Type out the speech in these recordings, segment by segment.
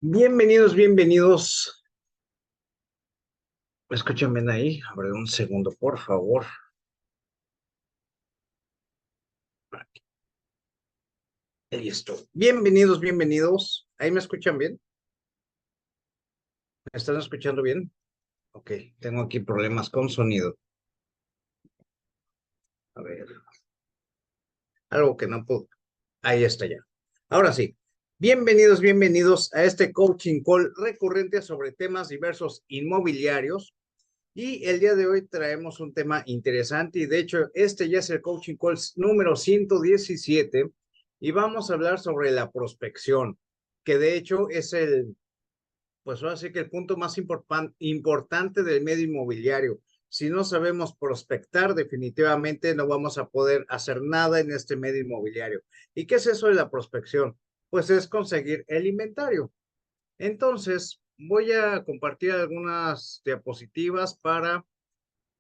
Bienvenidos, bienvenidos. ¿Me escuchan bien ahí? A ver, un segundo, por favor. Listo. Bienvenidos, bienvenidos. ¿Ahí me escuchan bien? ¿Me están escuchando bien? Ok, tengo aquí problemas con sonido. A ver, algo que no puedo. Ahí está ya. Ahora sí. Bienvenidos, bienvenidos a este coaching call recurrente sobre temas diversos inmobiliarios. Y el día de hoy traemos un tema interesante y de hecho este ya es el coaching call número 117 y vamos a hablar sobre la prospección, que de hecho es pues ahora sí que el punto más importante del medio inmobiliario. Si no sabemos prospectar, definitivamente no vamos a poder hacer nada en este medio inmobiliario. ¿Y qué es eso de la prospección? Pues es conseguir el inventario. Entonces, voy a compartir algunas diapositivas para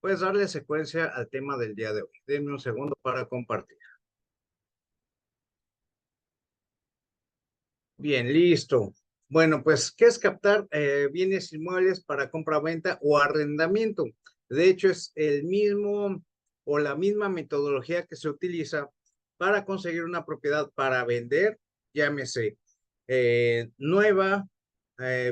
pues darle secuencia al tema del día de hoy. Denme un segundo para compartir. Bien, listo. Bueno, pues, ¿qué es captar bienes inmuebles para compra-venta o arrendamiento? De hecho, es el mismo o la misma metodología que se utiliza para conseguir una propiedad para vender, llámese nueva,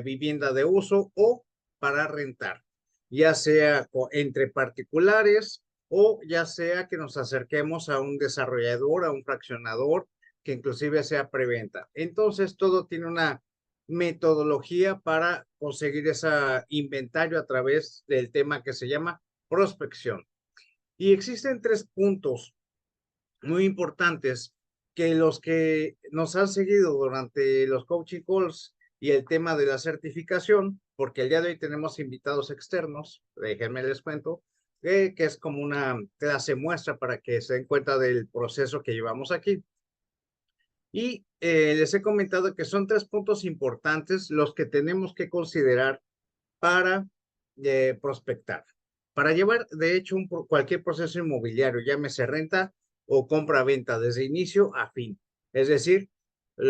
vivienda de uso o para rentar, ya sea entre particulares o ya sea que nos acerquemos a un desarrollador, a un fraccionador que inclusive sea preventa. Entonces, todo tiene una metodología para conseguir ese inventario a través del tema que se llama prospección. Y existen tres puntos muy importantes que los que nos han seguido durante los coaching calls y el tema de la certificación, porque el día de hoy tenemos invitados externos, déjenme les cuento, que es como una clase muestra para que se den cuenta del proceso que llevamos aquí. Y les he comentado que son tres puntos importantes los que tenemos que considerar para prospectar. Para llevar, de hecho, cualquier proceso inmobiliario, llámese renta o compra-venta, desde inicio a fin. Es decir,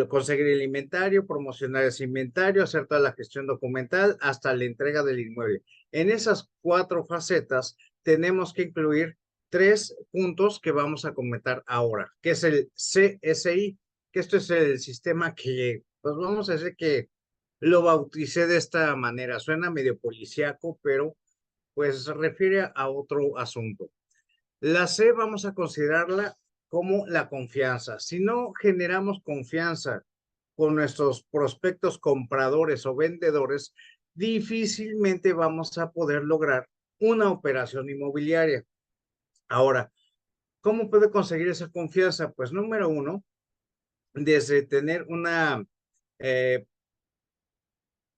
conseguir el inventario, promocionar ese inventario, hacer toda la gestión documental hasta la entrega del inmueble. En esas cuatro facetas tenemos que incluir tres puntos que vamos a comentar ahora, que es el CSI, que esto es el sistema que, pues vamos a decir que lo bauticé de esta manera. Suena medio policíaco, pero pues se refiere a otro asunto. La C vamos a considerarla como la confianza. Si no generamos confianza con nuestros prospectos compradores o vendedores, difícilmente vamos a poder lograr una operación inmobiliaria. Ahora, ¿cómo puede conseguir esa confianza? Pues número uno, desde tener una eh,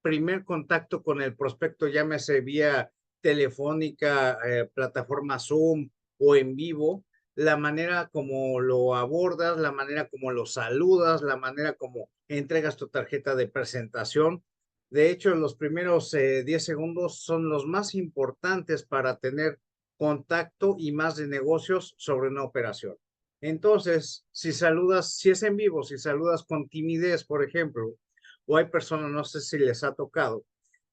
primer contacto con el prospecto, llámese vía telefónica, plataforma Zoom o en vivo, la manera como lo abordas, la manera como lo saludas, la manera como entregas tu tarjeta de presentación. De hecho, los primeros 10 segundos son los más importantes para tener contacto y más de negocios sobre una operación. Entonces, si saludas, si es en vivo, si saludas con timidez, por ejemplo, o hay personas, no sé si les ha tocado,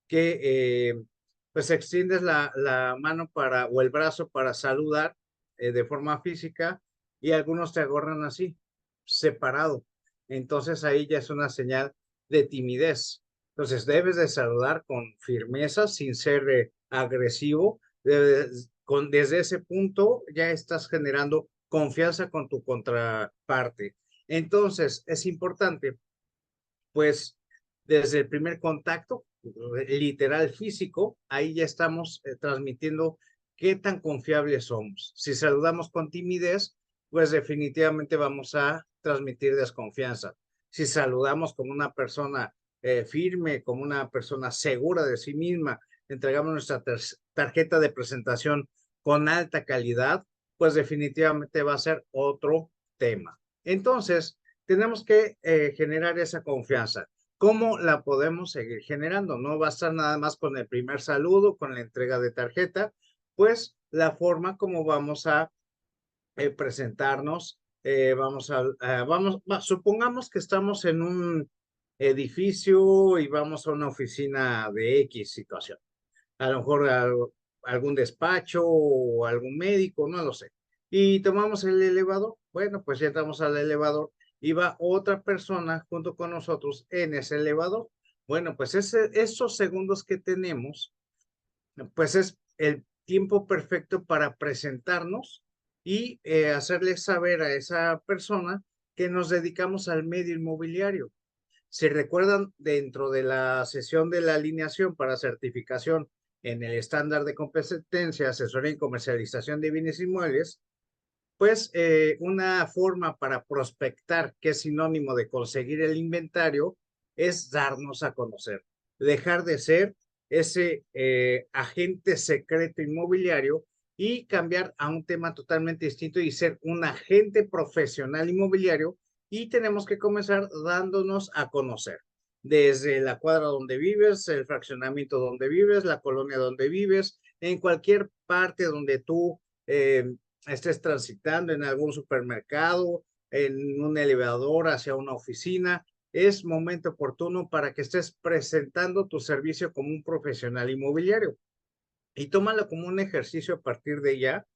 que pues extiendes la mano para, o el brazo para saludar de forma física y algunos te agarran así, separado. Entonces ahí ya es una señal de timidez. Entonces debes de saludar con firmeza, sin ser agresivo. Desde ese punto ya estás generando confianza con tu contraparte. Entonces es importante pues desde el primer contacto, literal físico, ahí ya estamos transmitiendo qué tan confiables somos. Si saludamos con timidez, pues definitivamente vamos a transmitir desconfianza. Si saludamos como una persona firme, como una persona segura de sí misma, entregamos nuestra tarjeta de presentación con alta calidad, pues definitivamente va a ser otro tema. Entonces, tenemos que generar esa confianza. ¿Cómo la podemos seguir generando? No basta nada más con el primer saludo, con la entrega de tarjeta, pues la forma como vamos a presentarnos, supongamos que estamos en un edificio y vamos a una oficina de X situación. A lo mejor algún despacho o algún médico, no lo sé. Y tomamos el elevador. Bueno, pues ya entramos al elevador y va otra persona junto con nosotros en ese elevador. Bueno, pues esos segundos que tenemos, pues es el tiempo perfecto para presentarnos y hacerle saber a esa persona que nos dedicamos al medio inmobiliario. Si recuerdan, dentro de la sesión de la alineación para certificación en el estándar de competencia, asesoría y comercialización de bienes inmuebles, pues una forma para prospectar, que es sinónimo de conseguir el inventario, es darnos a conocer, dejar de ser ese agente secreto inmobiliario y cambiar a un tema totalmente distinto y ser un agente profesional inmobiliario, y tenemos que comenzar dándonos a conocer desde la cuadra donde vives, el fraccionamiento donde vives, la colonia donde vives, en cualquier parte donde tú estés transitando, en algún supermercado, en un elevador hacia una oficina. Es momento oportuno para que estés presentando tu servicio como un profesional inmobiliario, y tómalo como un ejercicio a partir de ya.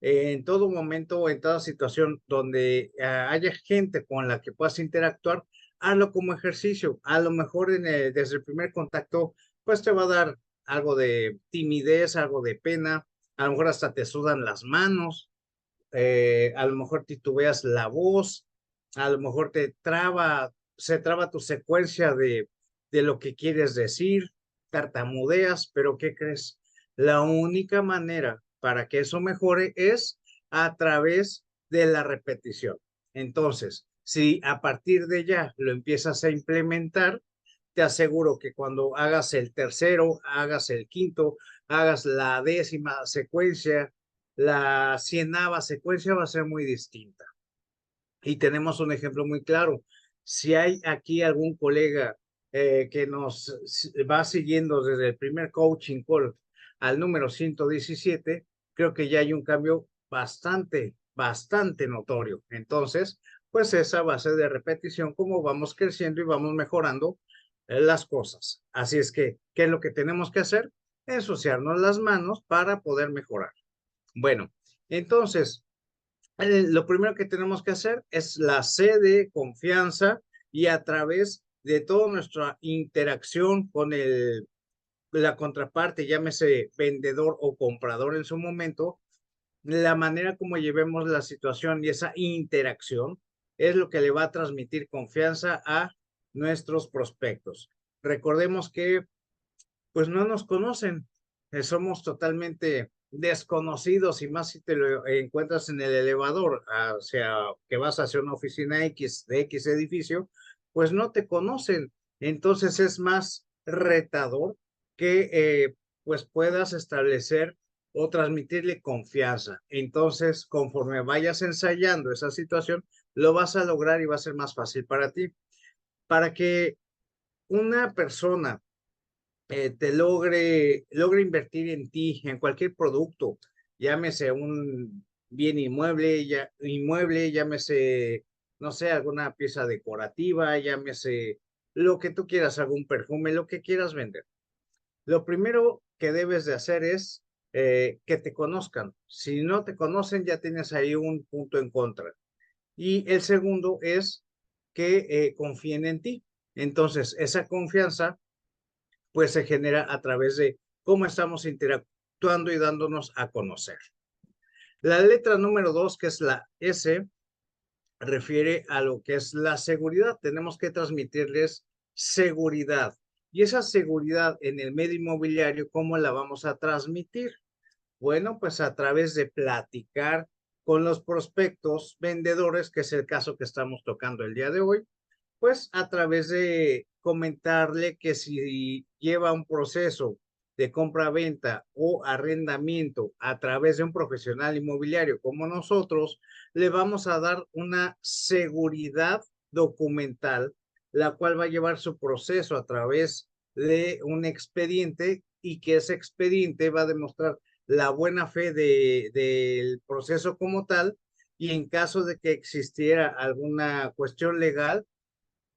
En todo momento, en toda situación donde haya gente con la que puedas interactuar, hazlo como ejercicio. A lo mejor desde el primer contacto, pues te va a dar algo de timidez, algo de pena, a lo mejor hasta te sudan las manos, a lo mejor titubeas la voz, a lo mejor se traba tu secuencia de lo que quieres decir, tartamudeas, pero ¿qué crees? La única manera para que eso mejore es a través de la repetición. Entonces, si a partir de ya lo empiezas a implementar, te aseguro que cuando hagas el tercero, hagas el quinto, hagas la 10ª secuencia, la 100ª secuencia va a ser muy distinta. Y tenemos un ejemplo muy claro. Si hay aquí algún colega que nos va siguiendo desde el primer coaching call al número 117, creo que ya hay un cambio bastante notorio. Entonces, pues esa base de repetición, como vamos creciendo y vamos mejorando las cosas. Así es que, ¿qué es lo que tenemos que hacer? Ensuciarnos las manos para poder mejorar. Bueno, entonces, lo primero que tenemos que hacer es la C de confianza, y a través de toda nuestra interacción con la contraparte, llámese vendedor o comprador en su momento, la manera como llevemos la situación y esa interacción es lo que le va a transmitir confianza a nuestros prospectos. Recordemos que pues no nos conocen, somos totalmente desconocidos, y más si te lo encuentras en el elevador, o sea, que vas hacia una oficina X de X edificio, pues no te conocen. Entonces es más retador que pues puedas establecer o transmitirle confianza. Entonces, conforme vayas ensayando esa situación, lo vas a lograr y va a ser más fácil para ti. Para que una persona te logre invertir en ti, en cualquier producto, llámese un bien inmueble, llámese, no sé, alguna pieza decorativa, llámese lo que tú quieras, algún perfume, lo que quieras vender. Lo primero que debes de hacer es que te conozcan. Si no te conocen, ya tienes ahí un punto en contra. Y el segundo es que confíen en ti. Entonces, esa confianza pues se genera a través de cómo estamos interactuando y dándonos a conocer. La letra número 2, que es la S, refiere a lo que es la seguridad. Tenemos que transmitirles seguridad. Y esa seguridad en el medio inmobiliario, ¿cómo la vamos a transmitir? Bueno, pues a través de platicar con los prospectos vendedores, que es el caso que estamos tocando el día de hoy, pues a través de comentarle que si lleva un proceso de compra-venta o arrendamiento a través de un profesional inmobiliario como nosotros, le vamos a dar una seguridad documental, la cual va a llevar su proceso a través de un expediente, y que ese expediente va a demostrar la buena fe del proceso como tal, y en caso de que existiera alguna cuestión legal,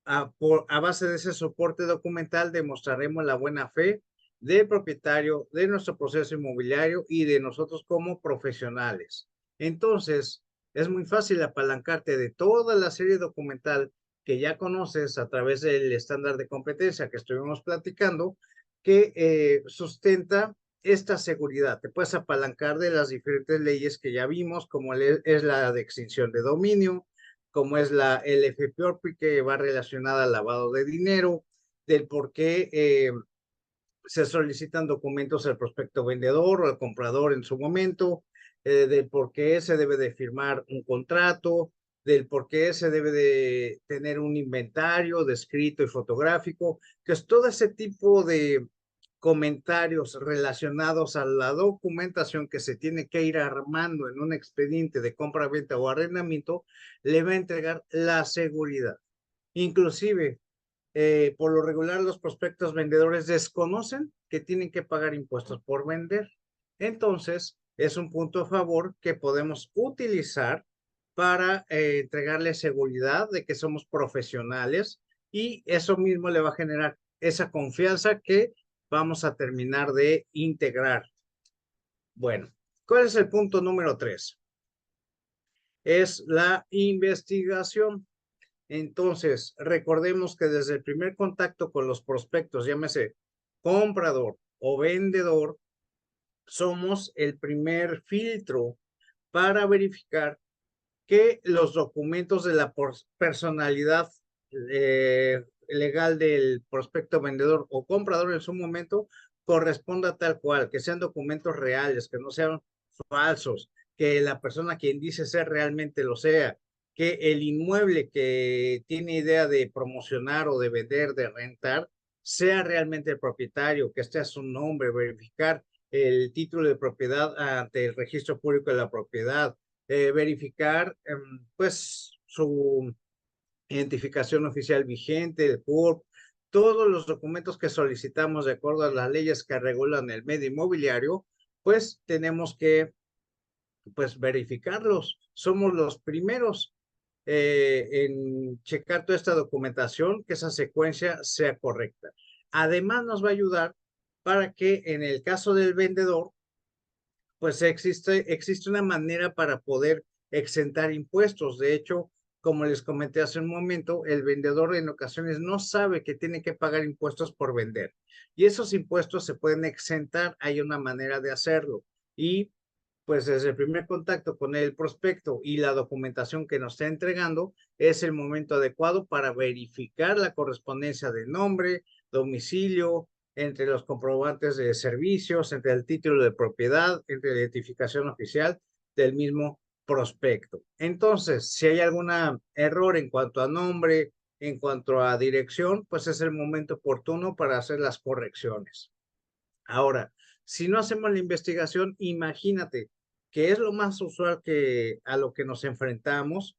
a base de ese soporte documental demostraremos la buena fe del propietario, de nuestro proceso inmobiliario y de nosotros como profesionales. Entonces, es muy fácil apalancarte de toda la serie documental que ya conoces a través del estándar de competencia que estuvimos platicando, que sustenta esta seguridad. Te puedes apalancar de las diferentes leyes que ya vimos, como es la de extinción de dominio, como es la LFPORPI, que va relacionada al lavado de dinero, del por qué se solicitan documentos al prospecto vendedor o al comprador en su momento, del por qué se debe de firmar un contrato, del por qué se debe de tener un inventario descrito y fotográfico, que es todo ese tipo de comentarios relacionados a la documentación que se tiene que ir armando en un expediente de compra, venta o arrendamiento, le va a entregar la seguridad. Inclusive, por lo regular, los prospectos vendedores desconocen que tienen que pagar impuestos por vender. Entonces, es un punto a favor que podemos utilizar para entregarle seguridad de que somos profesionales, y eso mismo le va a generar esa confianza que vamos a terminar de integrar. Bueno, ¿cuál es el punto número 3? Es la investigación. Entonces, recordemos que desde el primer contacto con los prospectos, llámese comprador o vendedor, somos el primer filtro para verificar que los documentos de la personalidad legal del prospecto vendedor o comprador en su momento corresponda tal cual, que sean documentos reales, que no sean falsos, que la persona quien dice ser realmente lo sea, que el inmueble que tiene idea de promocionar o de vender, de rentar, sea realmente el propietario, que esté a su nombre, verificar el título de propiedad ante el registro público de la propiedad, verificar pues su identificación oficial vigente, el CURP, todos los documentos que solicitamos de acuerdo a las leyes que regulan el medio inmobiliario, pues tenemos que pues verificarlos. Somos los primeros en checar toda esta documentación, que esa secuencia sea correcta. Además, nos va a ayudar para que en el caso del vendedor, pues existe una manera para poder exentar impuestos. De hecho, como les comenté hace un momento, el vendedor en ocasiones no sabe que tiene que pagar impuestos por vender. Y esos impuestos se pueden exentar, hay una manera de hacerlo. Y pues desde el primer contacto con el prospecto y la documentación que nos está entregando, es el momento adecuado para verificar la correspondencia de nombre, domicilio, entre los comprobantes de servicios, entre el título de propiedad, entre la identificación oficial del mismo prospecto. Entonces, si hay algún error en cuanto a nombre, en cuanto a dirección, pues es el momento oportuno para hacer las correcciones. Ahora, si no hacemos la investigación, imagínate que es lo más usual que a lo que nos enfrentamos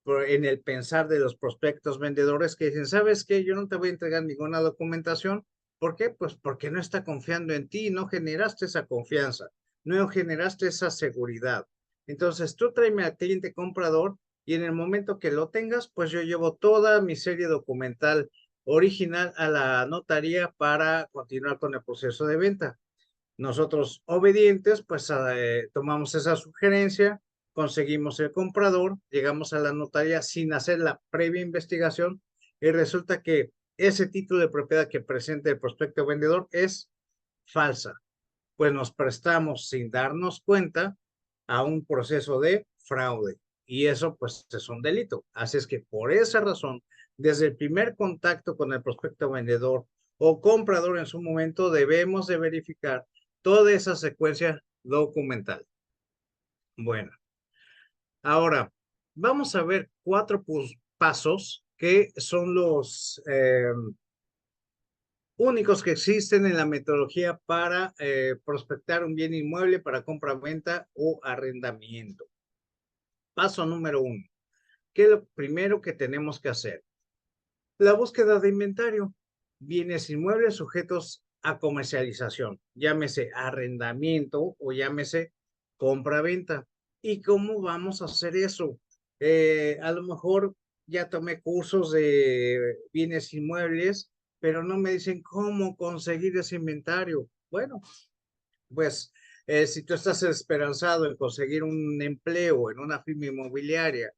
en el pensar de los prospectos vendedores, que dicen, ¿sabes qué? Yo no te voy a entregar ninguna documentación. ¿Por qué? Pues porque no está confiando en ti, no generaste esa confianza, no generaste esa seguridad. Entonces, tú tráeme al cliente comprador y en el momento que lo tengas, pues yo llevo toda mi serie documental original a la notaría para continuar con el proceso de venta. Nosotros, obedientes, pues tomamos esa sugerencia, conseguimos el comprador, llegamos a la notaría sin hacer la previa investigación, y resulta que ese título de propiedad que presenta el prospecto vendedor es falsa. Pues nos prestamos sin darnos cuenta a un proceso de fraude, y eso pues es un delito. Así es que por esa razón, desde el primer contacto con el prospecto vendedor o comprador en su momento, debemos de verificar toda esa secuencia documental. Bueno, ahora vamos a ver 4 pasos que son los únicos que existen en la metodología para prospectar un bien inmueble para compra, venta o arrendamiento. Paso número 1. ¿Qué es lo primero que tenemos que hacer? La búsqueda de inventario. Bienes inmuebles sujetos a comercialización, llámese arrendamiento o llámese compra-venta. ¿Y cómo vamos a hacer eso? A lo mejor ya tomé cursos de bienes inmuebles, pero no me dicen cómo conseguir ese inventario. Bueno, pues si tú estás esperanzado en conseguir un empleo en una firma inmobiliaria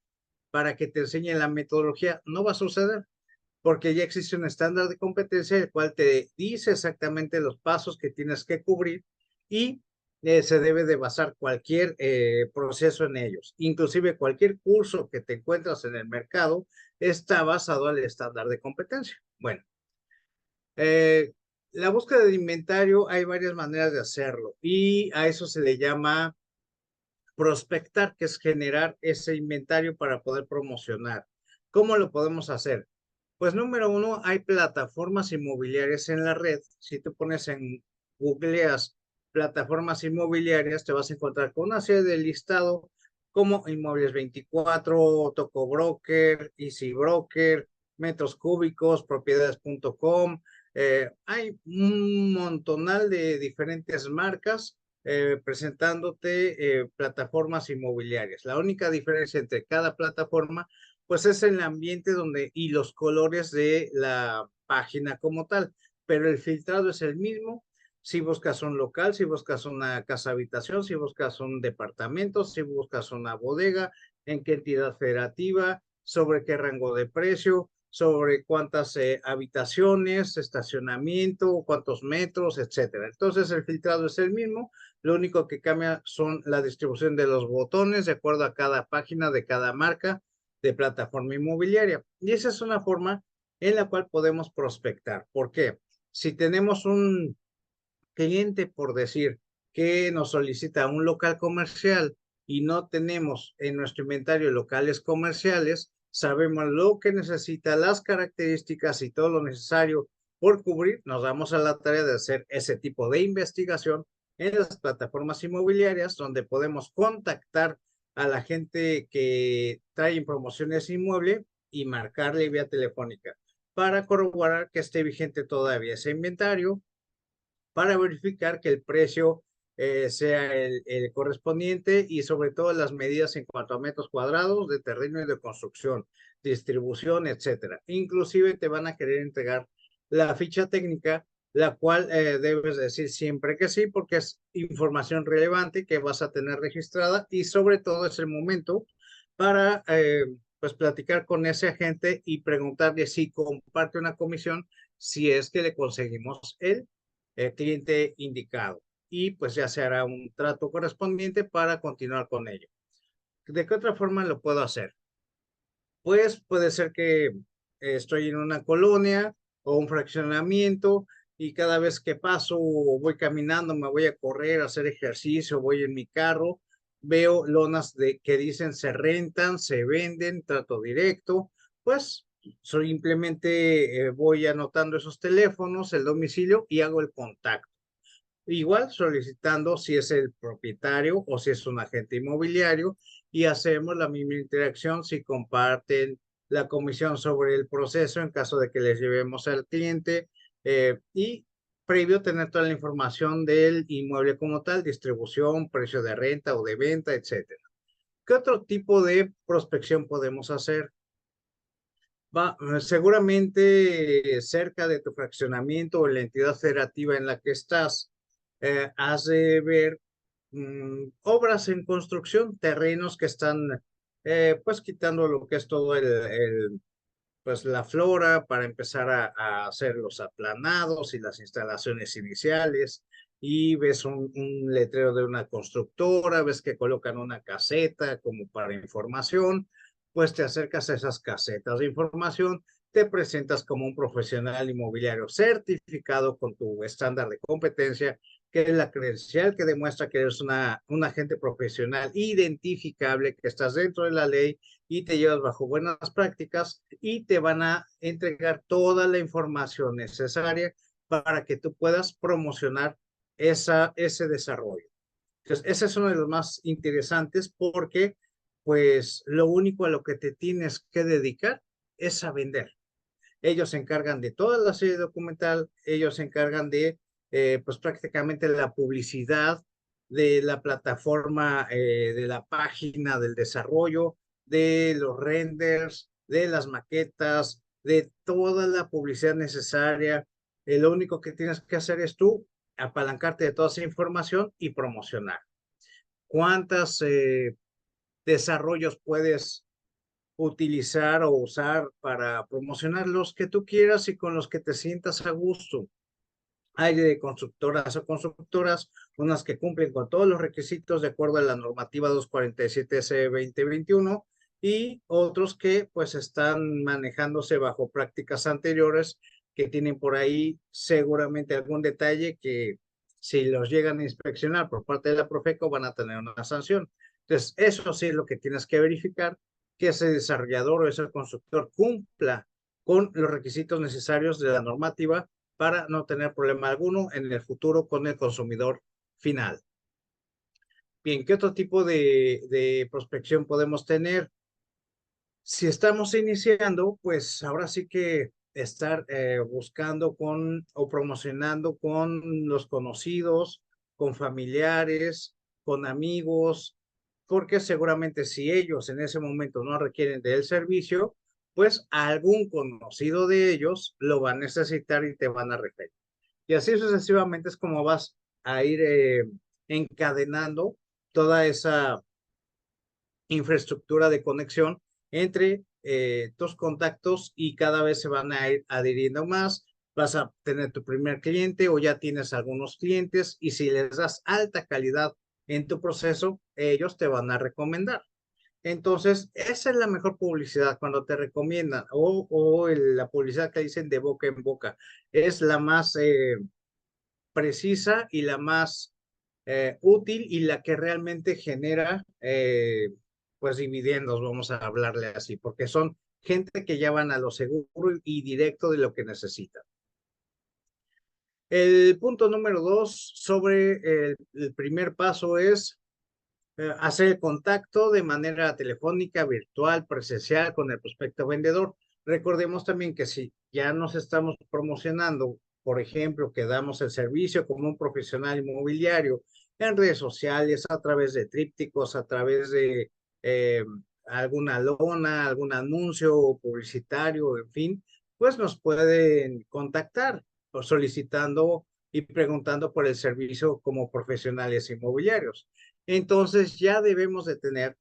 para que te enseñen la metodología, no va a suceder porque ya existe un estándar de competencia el cual te dice exactamente los pasos que tienes que cubrir y se debe de basar cualquier proceso en ellos. Inclusive cualquier curso que te encuentras en el mercado está basado al estándar de competencia. Bueno, eh, la búsqueda de inventario hay varias maneras de hacerlo y a eso se le llama prospectar, que es generar ese inventario para poder promocionar. ¿Cómo lo podemos hacer? Pues número uno, hay plataformas inmobiliarias en la red. Si tú pones en googleas plataformas inmobiliarias, te vas a encontrar con una serie de listado como Inmuebles 24, Toco Broker, Easy Broker, Metros Cúbicos, Propiedades.com. Hay un montonal de diferentes marcas presentándote plataformas inmobiliarias. La única diferencia entre cada plataforma pues es el ambiente donde y los colores de la página como tal, pero el filtrado es el mismo. Si buscas un local, si buscas una casa habitación, si buscas un departamento, si buscas una bodega, en qué entidad federativa, sobre qué rango de precio, sobre cuántas habitaciones, estacionamiento, cuántos metros, etcétera. Entonces el filtrado es el mismo, lo único que cambia son la distribución de los botones de acuerdo a cada página de cada marca de plataforma inmobiliaria. Y esa es una forma en la cual podemos prospectar. ¿Por qué? Si tenemos un cliente, por decir, que nos solicita un local comercial y no tenemos en nuestro inventario locales comerciales, sabemos lo que necesita, las características y todo lo necesario por cubrir, nos damos a la tarea de hacer ese tipo de investigación en las plataformas inmobiliarias donde podemos contactar a la gente que trae en promociones inmueble y marcarle vía telefónica para corroborar que esté vigente todavía ese inventario, para verificar que el precio sea el correspondiente y sobre todo las medidas en cuanto a metros cuadrados de terreno y de construcción, distribución, etcétera. Inclusive te van a querer entregar la ficha técnica, la cual debes decir siempre que sí, porque es información relevante que vas a tener registrada y sobre todo es el momento para pues platicar con ese agente y preguntarle si comparte una comisión, si es que le conseguimos el cliente indicado y pues ya se hará un trato correspondiente para continuar con ello. ¿De qué otra forma lo puedo hacer? Pues puede ser que estoy en una colonia o un fraccionamiento y cada vez que paso o voy caminando, me voy a correr, a hacer ejercicio, voy en mi carro, veo lonas que dicen se rentan, se venden, trato directo, pues simplemente voy anotando esos teléfonos, el domicilio y hago el contacto. Igual solicitando si es el propietario o si es un agente inmobiliario y hacemos la misma interacción si comparten la comisión sobre el proceso en caso de que les llevemos al cliente y previo tener toda la información del inmueble como tal, distribución, precio de renta o de venta, etcétera. ¿Qué otro tipo de prospección podemos hacer? Seguramente cerca de tu fraccionamiento o la entidad federativa en la que estás, has de ver obras en construcción, terrenos que están pues quitando lo que es todo pues la flora para empezar a hacer los aplanados y las instalaciones iniciales. Y ves un letrero de una constructora, ves que colocan una caseta como para información, pues te acercas a esas casetas de información, te presentas como un profesional inmobiliario certificado con tu estándar de competencia, que es la credencial que demuestra que eres un agente profesional identificable, que estás dentro de la ley y te llevas bajo buenas prácticas y te van a entregar toda la información necesaria para que tú puedas promocionar ese desarrollo. Entonces, ese es uno de los más interesantes porque pues lo único a lo que te tienes que dedicar es a vender. Ellos se encargan de toda la serie documental, ellos se encargan de pues prácticamente la publicidad de la plataforma, de la página del desarrollo, de los renders, de las maquetas, de toda la publicidad necesaria. Lo único que tienes que hacer es tú apalancarte de toda esa información y promocionar. ¿Cuántos desarrollos puedes utilizar o usar para promocionar? Los que tú quieras y con los que te sientas a gusto? Hay de constructoras o constructoras, unas que cumplen con todos los requisitos de acuerdo a la normativa 247-S 2021 y otros que pues están manejándose bajo prácticas anteriores que tienen por ahí seguramente algún detalle que si los llegan a inspeccionar por parte de la Profeco van a tener una sanción. Entonces, eso sí es lo que tienes que verificar, que ese desarrollador o ese constructor cumpla con los requisitos necesarios de la normativa para no tener problema alguno en el futuro con el consumidor final. Bien, ¿qué otro tipo de prospección podemos tener? Si estamos iniciando, pues ahora sí que estar buscando con o promocionando con los conocidos, con familiares, con amigos, porque seguramente si ellos en ese momento no requieren del servicio, pues algún conocido de ellos lo va a necesitar y te van a referir. Y así sucesivamente es como vas a ir encadenando toda esa infraestructura de conexión entre tus contactos y cada vez se van a ir adhiriendo más. Vas a tener tu primer cliente o ya tienes algunos clientes y si les das alta calidad en tu proceso, ellos te van a recomendar. Entonces, esa es la mejor publicidad cuando te recomiendan la publicidad que dicen de boca en boca. Es la más precisa y la más útil y la que realmente genera pues dividendos, vamos a hablarle así, porque son gente que ya van a lo seguro y directo de lo que necesitan. El punto número 2 sobre el primer paso es hacer el contacto de manera telefónica, virtual, presencial con el prospecto vendedor. Recordemos también que si ya nos estamos promocionando, por ejemplo, que damos el servicio como un profesional inmobiliario en redes sociales, a través de trípticos, a través de eh, alguna lona, algún anuncio publicitario, en fin, pues nos pueden contactar solicitando y preguntando por el servicio como profesionales inmobiliarios. Entonces ya debemos de tener,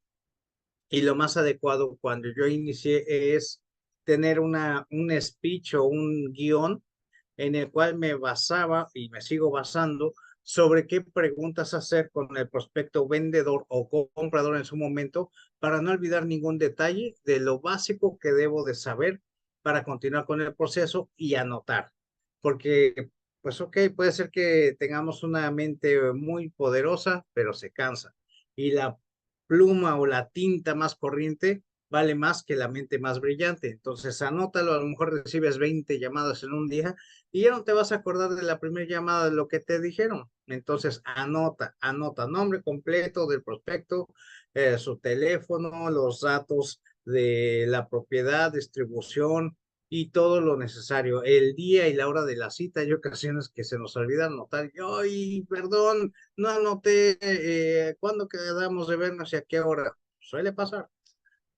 y lo más adecuado cuando yo inicié es tener un speech o un guión en el cual me basaba y me sigo basando sobre qué preguntas hacer con el prospecto vendedor o comprador en su momento para no olvidar ningún detalle de lo básico que debo de saber para continuar con el proceso y anotar. Porque, pues ok, puede ser que tengamos una mente muy poderosa, pero se cansa. Y la pluma o la tinta más corriente vale más que la mente más brillante. Entonces, anótalo, a lo mejor recibes 20 llamadas en un día y ya no te vas a acordar de la primera llamada de lo que te dijeron. Entonces, anota nombre completo del prospecto, su teléfono, los datos de la propiedad, distribución y todo lo necesario. El día y la hora de la cita, hay ocasiones que se nos olvida anotar. Ay, perdón, no anoté cuándo quedamos de vernos y a qué hora. Suele pasar.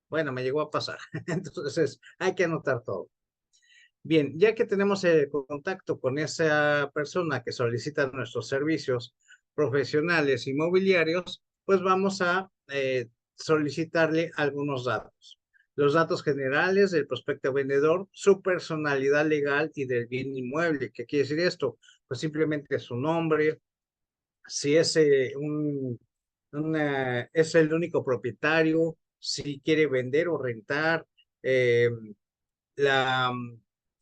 Bueno, me llegó a pasar. Entonces, hay que anotar todo. Bien, ya que tenemos el contacto con esa persona que solicita nuestros servicios profesionales inmobiliarios, pues vamos a solicitarle algunos datos. Los datos generales del prospecto vendedor, su personalidad legal y del bien inmueble. ¿Qué quiere decir esto? Pues simplemente su nombre, si es, es el único propietario, si quiere vender o rentar, eh, la,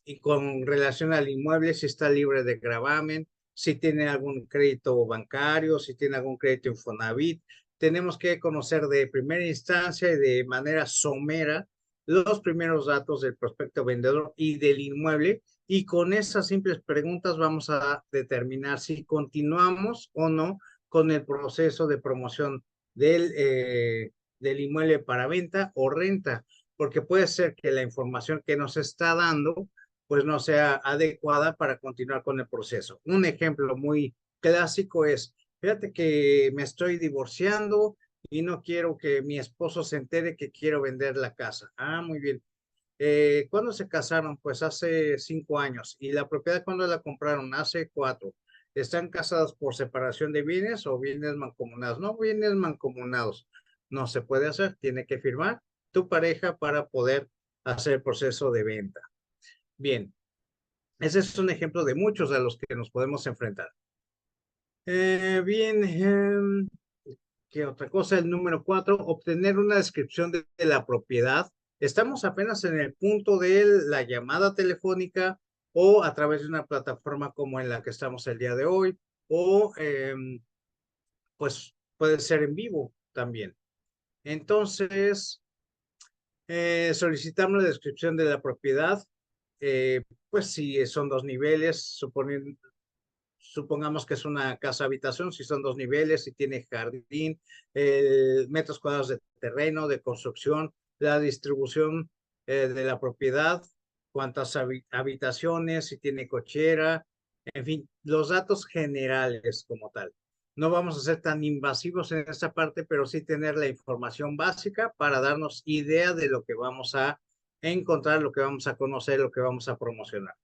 y con relación al inmueble, si está libre de gravamen, si tiene algún crédito bancario, si tiene algún crédito Infonavit. Tenemos que conocer de primera instancia y de manera somera los primeros datos del prospecto vendedor y del inmueble. Y con esas simples preguntas vamos a determinar si continuamos o no con el proceso de promoción del inmueble para venta o renta, porque puede ser que la información que nos está dando pues no sea adecuada para continuar con el proceso. Un ejemplo muy clásico es, fíjate que me estoy divorciando y no quiero que mi esposo se entere que quiero vender la casa. Ah, muy bien. ¿Cuándo se casaron? Pues hace 5 años. ¿Y la propiedad cuándo la compraron? Hace 4. ¿Están casados por separación de bienes o bienes mancomunados? No, bienes mancomunados. No se puede hacer. Tiene que firmar tu pareja para poder hacer el proceso de venta. Bien, ese es un ejemplo de muchos a los que nos podemos enfrentar. Bien, ¿qué otra cosa? El número 4, obtener una descripción de la propiedad. Estamos apenas en el punto de la llamada telefónica o a través de una plataforma como en la que estamos el día de hoy, o pues puede ser en vivo también. Entonces, solicitamos la descripción de la propiedad. Pues si son 2 niveles, supongamos que es una casa habitación, si son 2 niveles, si tiene jardín, metros cuadrados de terreno, de construcción, la distribución de la propiedad, cuántas habitaciones, si tiene cochera, en fin, los datos generales como tal. No vamos a ser tan invasivos en esta parte, pero sí tener la información básica para darnos idea de lo que vamos a encontrar, lo que vamos a conocer, lo que vamos a promocionar.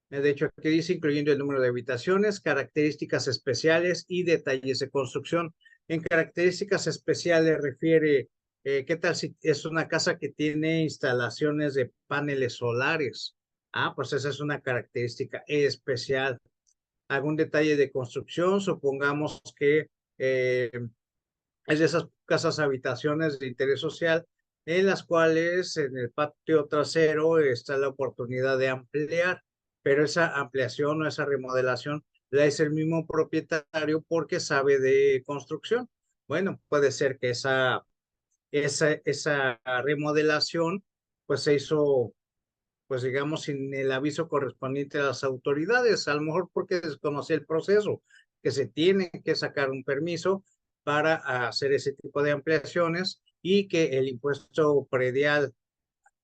De hecho, aquí dice incluyendo el número de habitaciones, características especiales y detalles de construcción. En características especiales refiere, ¿qué tal si es una casa que tiene instalaciones de paneles solares? Ah, pues esa es una característica especial. Algún detalle de construcción, supongamos que es de esas casas habitaciones de interés social en las cuales en el patio trasero está la oportunidad de ampliar, pero esa ampliación o esa remodelación la es el mismo propietario porque sabe de construcción. Bueno, puede ser que esa remodelación pues se hizo, pues digamos, sin el aviso correspondiente a las autoridades, a lo mejor porque desconocía el proceso, que se tiene que sacar un permiso para hacer ese tipo de ampliaciones y que el impuesto predial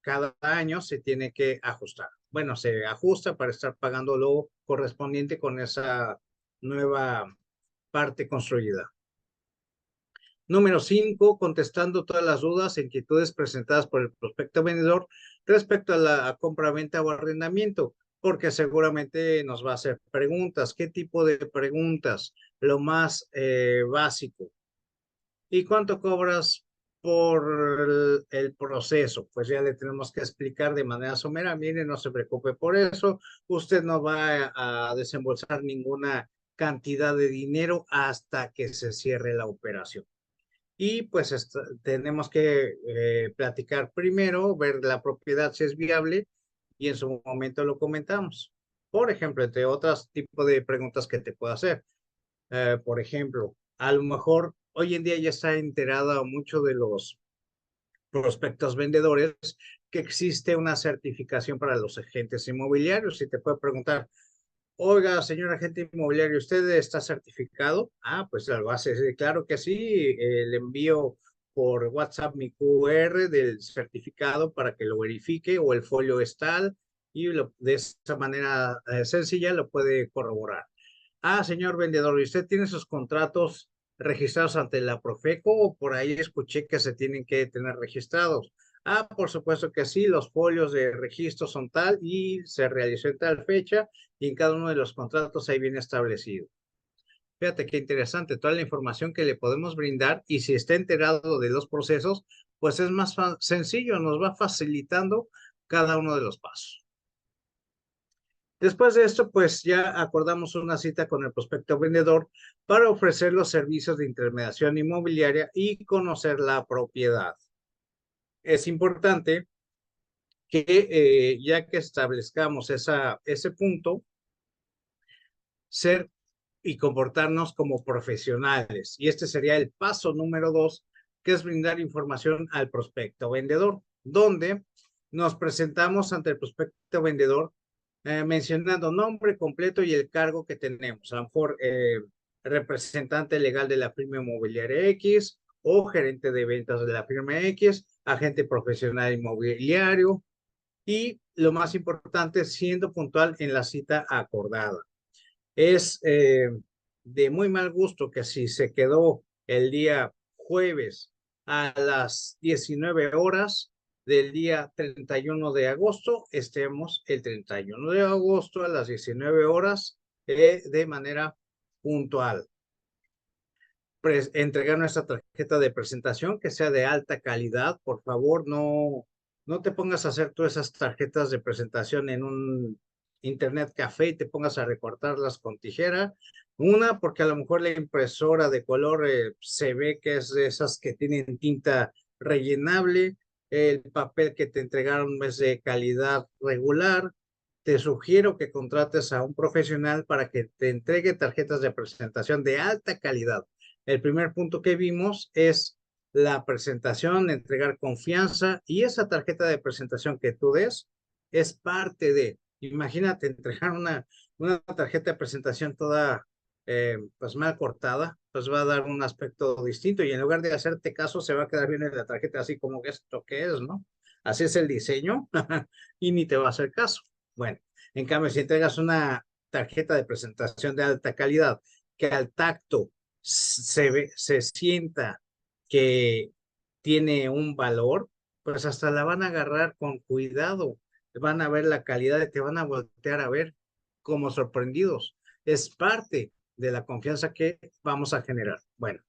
cada año se tiene que ajustar. Bueno, se ajusta para estar pagando lo correspondiente con esa nueva parte construida. Número 5, contestando todas las dudas e inquietudes presentadas por el prospecto vendedor respecto a la compra-venta o arrendamiento, porque seguramente nos va a hacer preguntas. ¿Qué tipo de preguntas? Lo más básico. ¿Y cuánto cobras por el proceso? Pues ya le tenemos que explicar de manera somera. Mire, no se preocupe por eso. Usted no va a desembolsar ninguna cantidad de dinero hasta que se cierre la operación. Y pues tenemos que platicar primero, ver la propiedad si es viable y en su momento lo comentamos. Por ejemplo, entre otros tipos de preguntas que te puedo hacer. Por ejemplo, a lo mejor hoy en día ya está enterado mucho de los prospectos vendedores que existe una certificación para los agentes inmobiliarios y te puedo preguntar, oiga, señor agente inmobiliario, ¿usted está certificado? Ah, pues lo hace, sí, claro que sí. Le envío por WhatsApp mi QR del certificado para que lo verifique o el folio es tal y de esa manera sencilla lo puede corroborar. Ah, señor vendedor, ¿y usted tiene sus contratos registrados ante la Profeco o por ahí escuché que se tienen que tener registrados? Ah, por supuesto que sí, los folios de registro son tal y se realizó en tal fecha y en cada uno de los contratos ahí viene establecido. Fíjate qué interesante, toda la información que le podemos brindar y si está enterado de los procesos, pues es más sencillo, nos va facilitando cada uno de los pasos. Después de esto, pues ya acordamos una cita con el prospecto vendedor para ofrecer los servicios de intermediación inmobiliaria y conocer la propiedad. Es importante que ya que establezcamos ese punto, ser y comportarnos como profesionales. Y este sería el paso número 2, que es brindar información al prospecto vendedor, donde nos presentamos ante el prospecto vendedor mencionando nombre completo y el cargo que tenemos. A lo mejor representante legal de la firma inmobiliaria X o gerente de ventas de la firma X, agente profesional inmobiliario y lo más importante, siendo puntual en la cita acordada. Es de muy mal gusto que si se quedó el día jueves a las 19 horas, del día 31 de agosto, estemos el 31 de agosto a las 19 horas de manera puntual. Entregar nuestra tarjeta de presentación que sea de alta calidad. Por favor, no te pongas a hacer todas esas tarjetas de presentación en un internet café y te pongas a recortarlas con tijera. Una, porque a lo mejor la impresora de color se ve que es de esas que tienen tinta rellenable. El papel que te entregaron es de calidad regular. Te sugiero que contrates a un profesional para que te entregue tarjetas de presentación de alta calidad. El primer punto que vimos es la presentación, entregar confianza, y esa tarjeta de presentación que tú des es parte de, imagínate entregar una tarjeta de presentación toda pues mal cortada, pues va a dar un aspecto distinto y en lugar de hacerte caso se va a quedar bien en la tarjeta así como que esto que es, ¿no? Así es el diseño y ni te va a hacer caso. Bueno, en cambio, si entregas una tarjeta de presentación de alta calidad que al tacto se sienta que tiene un valor, pues hasta la van a agarrar con cuidado, van a ver la calidad y te van a voltear a ver como sorprendidos. Es parte de la confianza que vamos a generar. Bueno,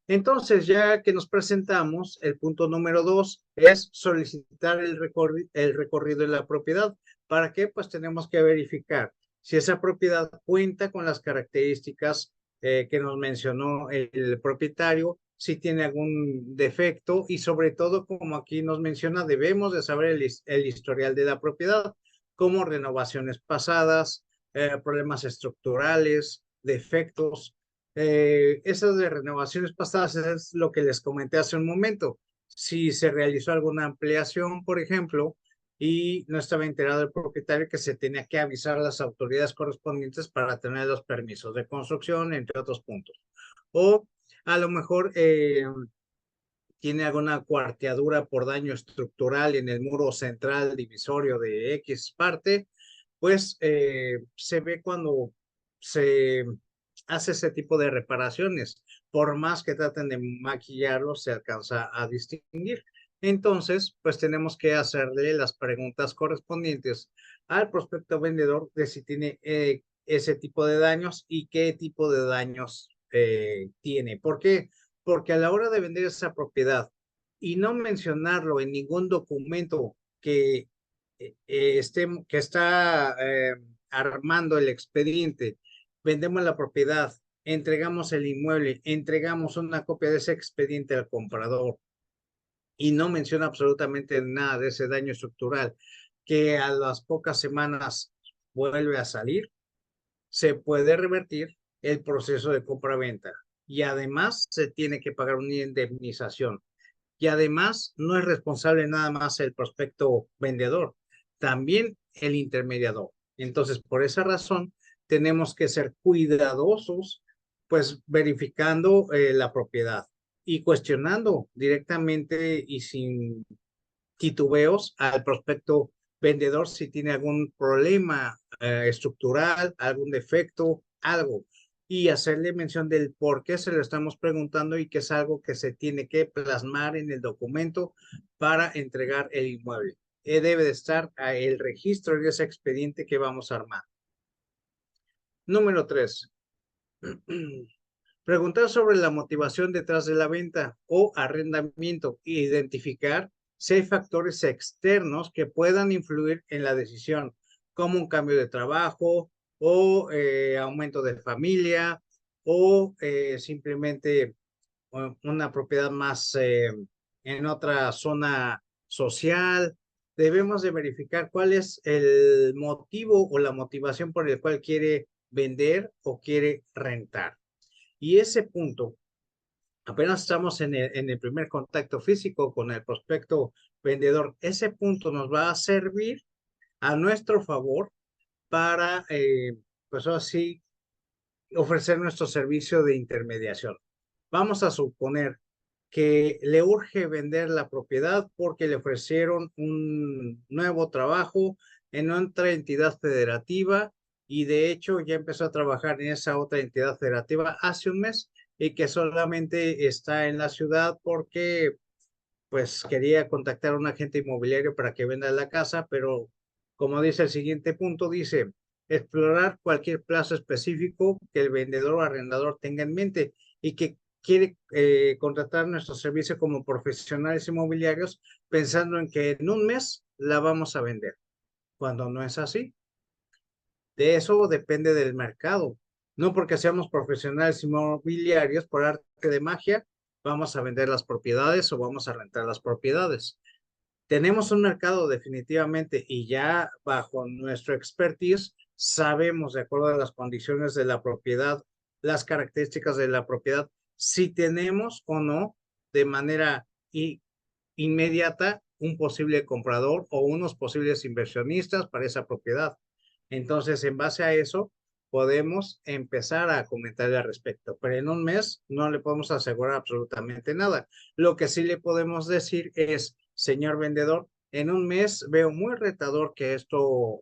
entonces ya que nos presentamos, el punto número 2 es solicitar el recorrido de la propiedad. ¿Para qué? Pues tenemos que verificar si esa propiedad cuenta con las características que nos mencionó el propietario, si tiene algún defecto y sobre todo, como aquí nos menciona, debemos de saber el historial de la propiedad, como renovaciones pasadas, problemas estructurales, defectos. Esas de renovaciones pasadas es lo que les comenté hace un momento. Si se realizó alguna ampliación, por ejemplo, y no estaba enterado el propietario, que se tenía que avisar a las autoridades correspondientes para tener los permisos de construcción, entre otros puntos. O a lo mejor tiene alguna cuarteadura por daño estructural en el muro central divisorio de X parte, pues se ve cuando se hace ese tipo de reparaciones. Por más que traten de maquillarlo, se alcanza a distinguir. Entonces, pues tenemos que hacerle las preguntas correspondientes al prospecto vendedor de si tiene ese tipo de daños y qué tipo de daños tiene. ¿Por qué? Porque a la hora de vender esa propiedad y no mencionarlo en ningún documento que está armando el expediente, vendemos la propiedad, entregamos el inmueble, entregamos una copia de ese expediente al comprador y no menciona absolutamente nada de ese daño estructural que a las pocas semanas vuelve a salir, se puede revertir el proceso de compra-venta y además se tiene que pagar una indemnización. Y además no es responsable nada más el prospecto vendedor, también el intermediador. Entonces, por esa razón, tenemos que ser cuidadosos, pues verificando la propiedad y cuestionando directamente y sin titubeos al prospecto vendedor si tiene algún problema estructural, algún defecto, algo, y hacerle mención del por qué se lo estamos preguntando y que es algo que se tiene que plasmar en el documento para entregar el inmueble. Debe de estar el registro de ese expediente que vamos a armar. Número 3. Preguntar sobre la motivación detrás de la venta o arrendamiento e identificar si hay factores externos que puedan influir en la decisión, como un cambio de trabajo o aumento de familia o simplemente una propiedad más en otra zona social. Debemos de verificar cuál es el motivo o la motivación por el cual quiere vender o quiere rentar. Y ese punto, apenas estamos en el primer contacto físico con el prospecto vendedor, ese punto nos va a servir a nuestro favor para, pues así, ofrecer nuestro servicio de intermediación. Vamos a suponer que le urge vender la propiedad porque le ofrecieron un nuevo trabajo en otra entidad federativa y de hecho ya empezó a trabajar en esa otra entidad federativa hace un mes y que solamente está en la ciudad porque pues quería contactar a un agente inmobiliario para que venda la casa, pero como dice el siguiente punto, dice, explorar cualquier plazo específico que el vendedor o arrendador tenga en mente y que quiere contratar nuestro servicio como profesionales inmobiliarios pensando en que en un mes la vamos a vender, cuando no es así. De eso depende del mercado. No porque seamos profesionales inmobiliarios, por arte de magia, vamos a vender las propiedades o vamos a rentar las propiedades. Tenemos un mercado definitivamente y ya bajo nuestro expertise sabemos, de acuerdo a las condiciones de la propiedad, las características de la propiedad, si tenemos o no de manera inmediata un posible comprador o unos posibles inversionistas para esa propiedad. Entonces, en base a eso, podemos empezar a comentar al respecto, pero en un mes no le podemos asegurar absolutamente nada. Lo que sí le podemos decir es, señor vendedor, en un mes veo muy retador que esto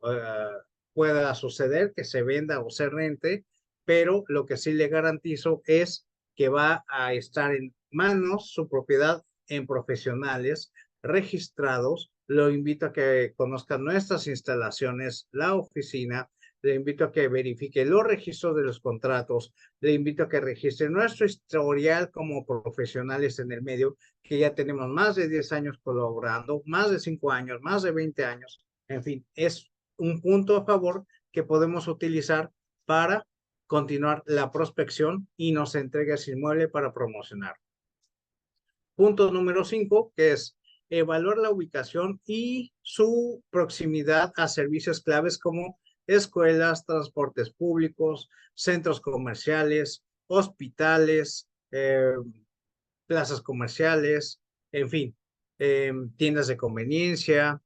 pueda suceder, que se venda o se rente, pero lo que sí le garantizo es que va a estar en manos su propiedad en profesionales registrados. Lo invito a que conozca nuestras instalaciones, la oficina. Le invito a que verifique los registros de los contratos. Le invito a que registre nuestro historial como profesionales en el medio, que ya tenemos más de 10 años colaborando, más de 5 años, más de 20 años. En fin, es un punto a favor que podemos utilizar para continuar la prospección y nos entregue ese inmueble para promocionar. Punto número 5, que es evaluar la ubicación y su proximidad a servicios claves como escuelas, transportes públicos, centros comerciales, hospitales, plazas comerciales, en fin, tiendas de conveniencia,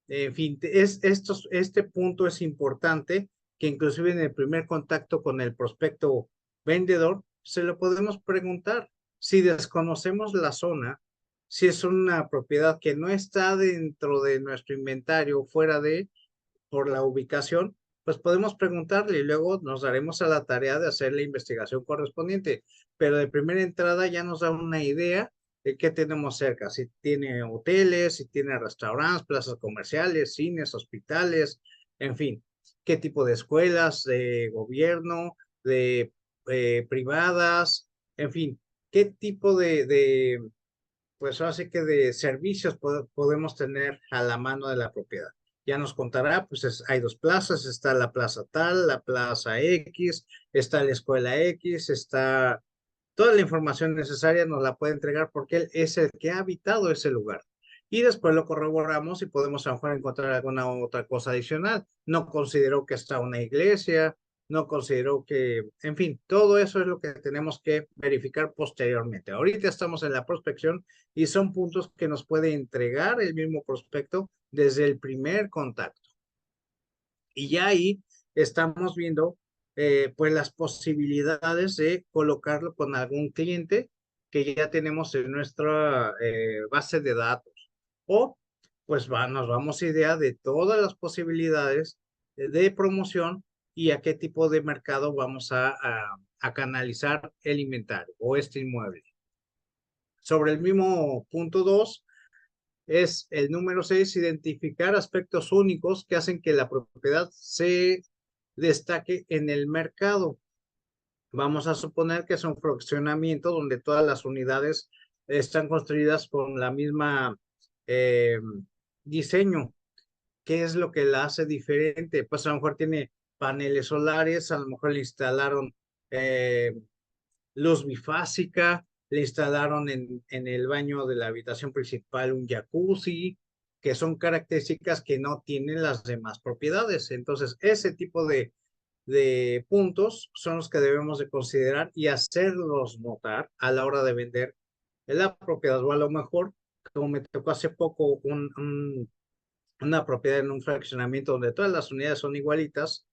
en fin, este punto es importante que inclusive en el primer contacto con el prospecto vendedor se lo podemos preguntar. Si desconocemos la zona, si es una propiedad que no está dentro de nuestro inventario, fuera de, por la ubicación, pues podemos preguntarle y luego nos daremos a la tarea de hacer la investigación correspondiente. Pero de primera entrada ya nos da una idea de qué tenemos cerca, si tiene hoteles, si tiene restaurantes, plazas comerciales, cines, hospitales, en fin, qué tipo de escuelas, de gobierno, de privadas, en fin, qué tipo pues así que de servicios podemos tener a la mano de la propiedad. Ya nos contará, pues hay dos plazas, está la plaza tal, la plaza X, está la escuela X, está toda la información necesaria nos la puede entregar porque él es el que ha habitado ese lugar. Y después lo corroboramos y podemos a lo mejor encontrar alguna otra cosa adicional. No consideró que está una iglesia, no consideró que, en fin, todo eso es lo que tenemos que verificar posteriormente. Ahorita estamos en la prospección y son puntos que nos puede entregar el mismo prospecto desde el primer contacto. Y ya ahí estamos viendo pues las posibilidades de colocarlo con algún cliente que ya tenemos en nuestra base de datos. O pues nos vamos a idea de todas las posibilidades de promoción y a qué tipo de mercado vamos a canalizar el inventario o este inmueble. Sobre el mismo punto 2, es el número 6, identificar aspectos únicos que hacen que la propiedad se destaque en el mercado. Vamos a suponer que es un fraccionamiento donde todas las unidades están construidas con la misma eh, diseño. ¿Qué es lo que la hace diferente? Pues a lo mejor tiene paneles solares, a lo mejor le instalaron eh, luz bifásica, le instalaron en el baño de la habitación principal un jacuzzi, que son características que no tienen las demás propiedades. Entonces, ese tipo de puntos son los que debemos de considerar y hacerlos notar a la hora de vender la propiedad. O a lo mejor, como me tocó hace poco una propiedad en un fraccionamiento donde todas las unidades son igualitas,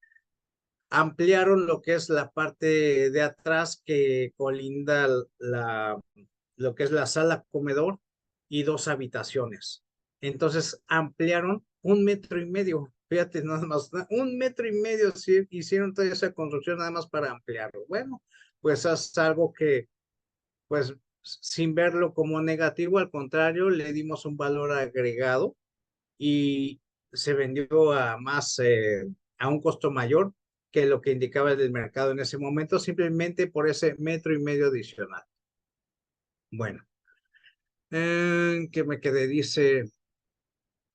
ampliaron lo que es la parte de atrás que colinda lo que es la sala comedor y dos habitaciones. Entonces ampliaron 1,5 metros. Fíjate, nada más, 1,5 metros hicieron toda esa construcción nada más para ampliarlo. Bueno, pues es algo que pues sin verlo como negativo, al contrario, le dimos un valor agregado y se vendió a un costo mayor que lo que indicaba el mercado en ese momento, simplemente por ese 1,5 metros adicional. Bueno, ¿qué me quedé? Dice,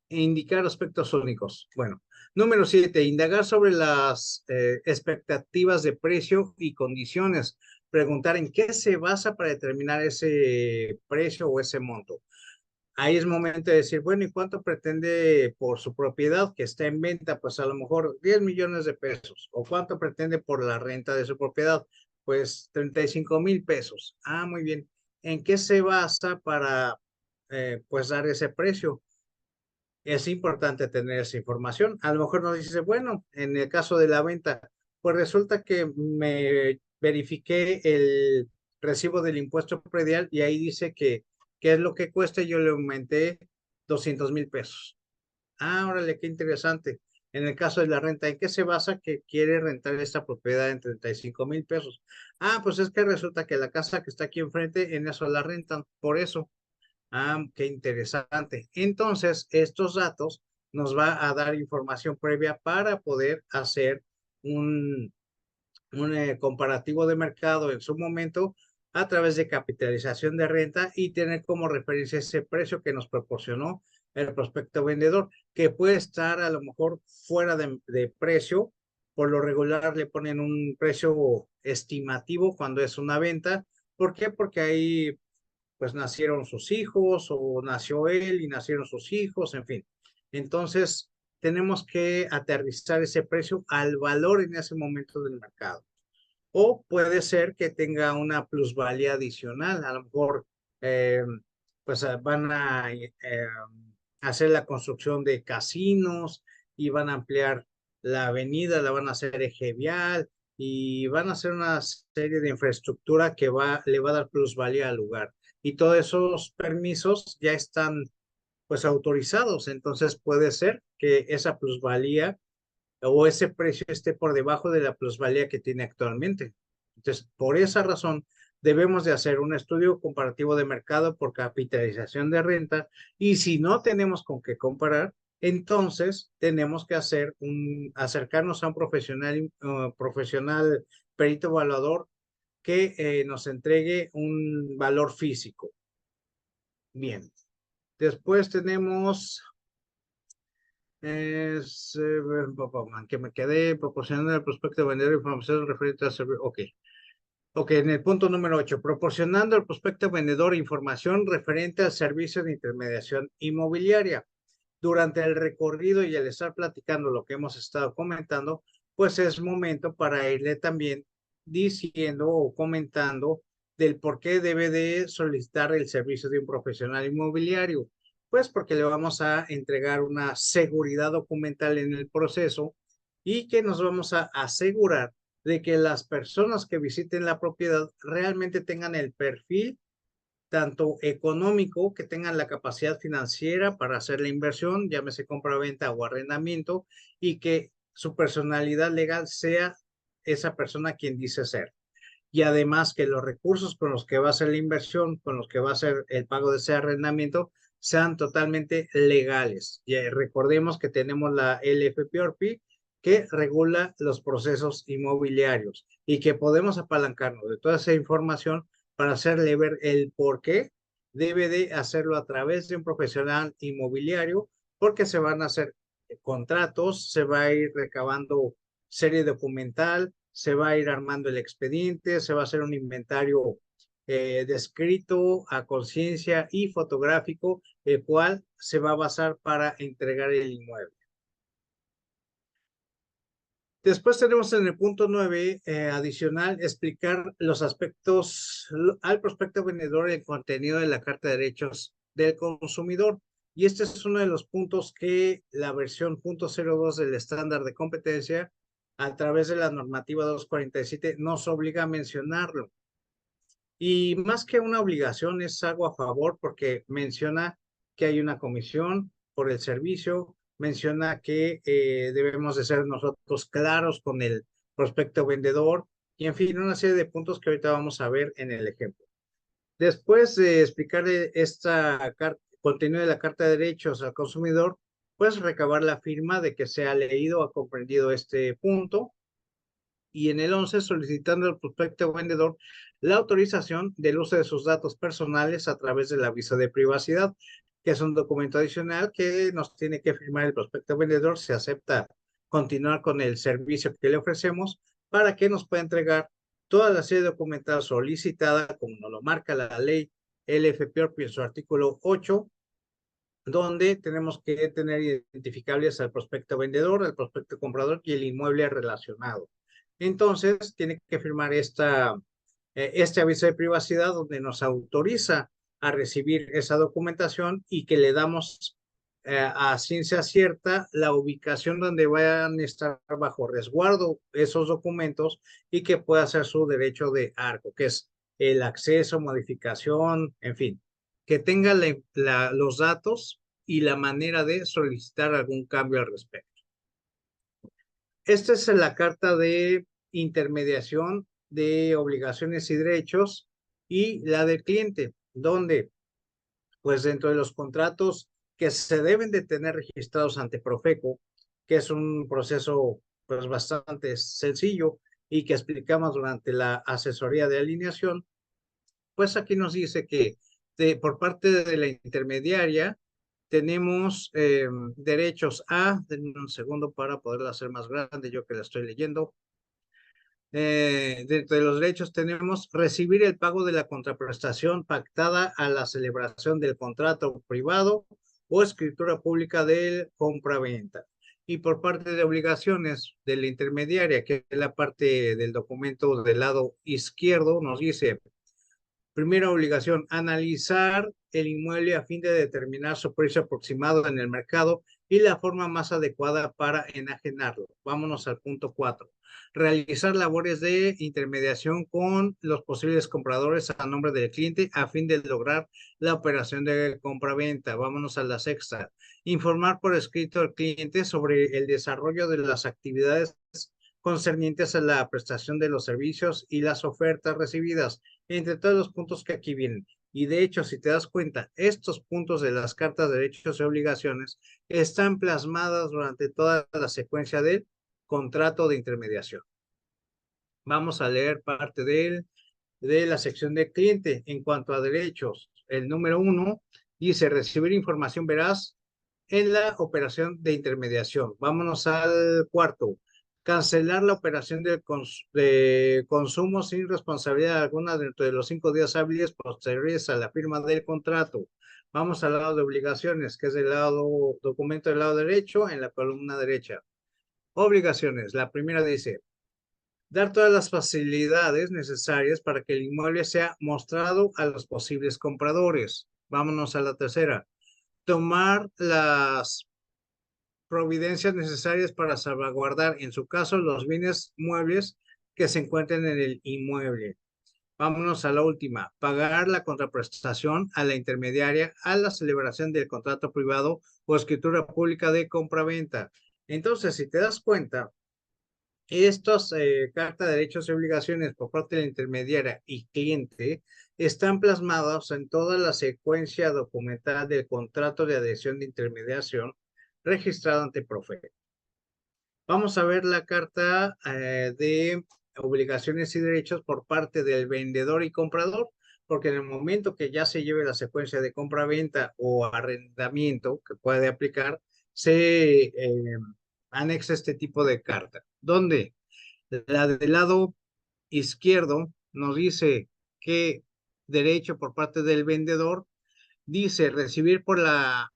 indicar aspectos únicos. Bueno, número 7, indagar sobre las expectativas de precio y condiciones. Preguntar en qué se basa para determinar ese precio o ese monto. Ahí es momento de decir, bueno, ¿y cuánto pretende por su propiedad que está en venta? Pues a lo mejor 10 millones de pesos. ¿O cuánto pretende por la renta de su propiedad? Pues 35,000 pesos. Ah, muy bien. ¿En qué se basa para pues dar ese precio? Es importante tener esa información. A lo mejor nos dice, bueno, en el caso de la venta, pues resulta que me verifiqué el recibo del impuesto predial y ahí dice que qué es lo que cuesta y yo le aumenté 200,000 pesos. Ah, órale, qué interesante. En el caso de la renta, ¿en qué se basa que quiere rentar esta propiedad en 35,000 pesos? Ah, pues es que resulta que la casa que está aquí enfrente, en eso la rentan, por eso. Ah, qué interesante. Entonces, estos datos nos va a dar información previa para poder hacer un, un comparativo de mercado en su momento a través de capitalización de renta y tener como referencia ese precio que nos proporcionó el prospecto vendedor, que puede estar a lo mejor fuera de precio. Por lo regular le ponen un precio estimativo cuando es una venta. ¿Por qué? Porque ahí pues nacieron sus hijos o nació él y nacieron sus hijos, en fin. Entonces, tenemos que aterrizar ese precio al valor en ese momento del mercado. O puede ser que tenga una plusvalía adicional, a lo mejor eh, pues van a hacer la construcción de casinos y van a ampliar la avenida, la van a hacer eje vial y van a hacer una serie de infraestructura que le va a dar plusvalía al lugar. Y todos esos permisos ya están pues autorizados, entonces puede ser que esa plusvalía o ese precio esté por debajo de la plusvalía que tiene actualmente. Entonces, por esa razón, debemos de hacer un estudio comparativo de mercado por capitalización de renta y si no tenemos con qué comparar, entonces tenemos que acercarnos a un profesional perito evaluador que nos entregue un valor físico. Bien. Después tenemos que me quedé proporcionando el prospecto de vendedor información referente al servicio. Ok. Ok, en el punto número 8, proporcionando al prospecto vendedor información referente al servicio de intermediación inmobiliaria. Durante el recorrido y al estar platicando lo que hemos estado comentando, pues es momento para irle también diciendo o comentando del por qué debe de solicitar el servicio de un profesional inmobiliario. Pues porque le vamos a entregar una seguridad documental en el proceso y que nos vamos a asegurar de que las personas que visiten la propiedad realmente tengan el perfil tanto económico, que tengan la capacidad financiera para hacer la inversión, llámese compra-venta o arrendamiento, y que su personalidad legal sea esa persona quien dice ser. Y además que los recursos con los que va a hacer la inversión, con los que va a hacer el pago de ese arrendamiento, sean totalmente legales. Y recordemos que tenemos la LFPORP que regula los procesos inmobiliarios y que podemos apalancarnos de toda esa información para hacerle ver el por qué debe de hacerlo a través de un profesional inmobiliario, porque se van a hacer contratos, se va a ir recabando serie documental, se va a ir armando el expediente, se va a hacer un inventario descrito a conciencia y fotográfico, el cual se va a basar para entregar el inmueble. Después tenemos en el punto 9, adicional, explicar los aspectos al prospecto vendedor el contenido de la Carta de Derechos del Consumidor. Y este es uno de los puntos que la versión .02 del estándar de competencia, a través de la normativa 247, nos obliga a mencionarlo. Y más que una obligación, es algo a favor porque menciona que hay una comisión por el servicio, menciona que debemos de ser nosotros claros con el prospecto vendedor y en fin, una serie de puntos que ahorita vamos a ver en el ejemplo. Después de explicarle contenido de la Carta de Derechos al consumidor, pues recabar la firma de que se ha leído o ha comprendido este punto. Y en el 11, solicitando al prospecto vendedor la autorización del uso de sus datos personales a través del aviso de privacidad, que es un documento adicional que nos tiene que firmar el prospecto vendedor si acepta continuar con el servicio que le ofrecemos para que nos pueda entregar toda la serie documental solicitada, como nos lo marca la ley LFPORPI en su artículo 8, donde tenemos que tener identificables al prospecto vendedor, al prospecto comprador y el inmueble relacionado. Entonces, tiene que firmar este aviso de privacidad donde nos autoriza a recibir esa documentación y que le damos a ciencia cierta la ubicación donde vayan a estar bajo resguardo esos documentos y que pueda ser su derecho de arco, que es el acceso, modificación, en fin, que tenga los datos y la manera de solicitar algún cambio al respecto. Esta es la carta de intermediación de obligaciones y derechos y la del cliente, donde, pues dentro de los contratos que se deben de tener registrados ante Profeco, que es un proceso pues bastante sencillo y que explicamos durante la asesoría de alineación, pues aquí nos dice que por parte de la intermediaria tenemos derechos a, denme un segundo para poderla hacer más grande, yo que la estoy leyendo. Dentro de los derechos tenemos recibir el pago de la contraprestación pactada a la celebración del contrato privado o escritura pública de compra-venta. Y por parte de obligaciones de la intermediaria, que es la parte del documento del lado izquierdo, nos dice: primera obligación, analizar el inmueble a fin de determinar su precio aproximado en el mercado y la forma más adecuada para enajenarlo. Vámonos al punto 4. Realizar labores de intermediación con los posibles compradores a nombre del cliente a fin de lograr la operación de compra-venta. Vámonos a la sexta. Informar por escrito al cliente sobre el desarrollo de las actividades concernientes a la prestación de los servicios y las ofertas recibidas, entre todos los puntos que aquí vienen. Y de hecho, si te das cuenta, estos puntos de las cartas de derechos y obligaciones están plasmadas durante toda la secuencia del contrato de intermediación. Vamos a leer parte de la sección de cliente. En cuanto a derechos, el número 1 dice recibir información veraz en la operación de intermediación. Vámonos al cuarto. Cancelar la operación de consumo sin responsabilidad alguna dentro de los 5 días hábiles posteriores a la firma del contrato. Vamos al lado de obligaciones, que es el lado documento del lado derecho en la columna derecha. Obligaciones. La primera dice: dar todas las facilidades necesarias para que el inmueble sea mostrado a los posibles compradores. Vámonos a la tercera. Tomar las providencias necesarias para salvaguardar, en su caso, los bienes muebles que se encuentren en el inmueble. Vámonos a la última. Pagar la contraprestación a la intermediaria a la celebración del contrato privado o escritura pública de compraventa. Entonces, si te das cuenta, estos cartas de derechos y obligaciones por parte de la intermediaria y cliente están plasmados en toda la secuencia documental del contrato de adhesión de intermediación registrado ante Profeco. Vamos a ver la carta de obligaciones y derechos por parte del vendedor y comprador, porque en el momento que ya se lleve la secuencia de compra-venta o arrendamiento que puede aplicar, se anexa este tipo de carta, donde la del lado izquierdo nos dice que derecho por parte del vendedor dice recibir por la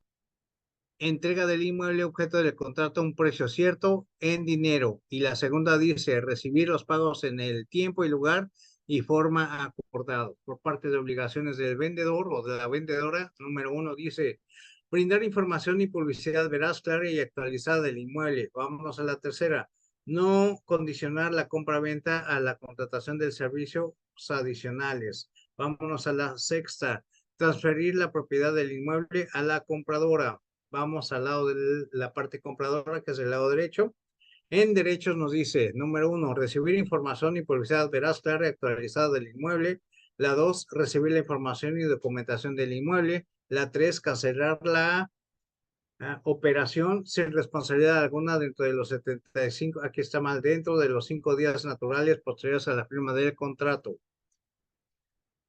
entrega del inmueble objeto del contrato a un precio cierto en dinero. Y la segunda dice recibir los pagos en el tiempo y lugar y forma acordado. Por parte de obligaciones del vendedor o de la vendedora, número 1 dice brindar información y publicidad veraz, clara y actualizada del inmueble. Vámonos a la tercera. No condicionar la compra-venta a la contratación de servicios adicionales. Vámonos a la sexta. Transferir la propiedad del inmueble a la compradora. Vamos al lado de la parte compradora, que es el lado derecho. En derechos nos dice, número 1, recibir información y publicidad veraz, clara y actualizada del inmueble La 2, recibir la información y documentación del inmueble. La 3, cancelar la operación sin responsabilidad alguna dentro de los 75, aquí está mal, dentro de los 5 días naturales posteriores a la firma del contrato.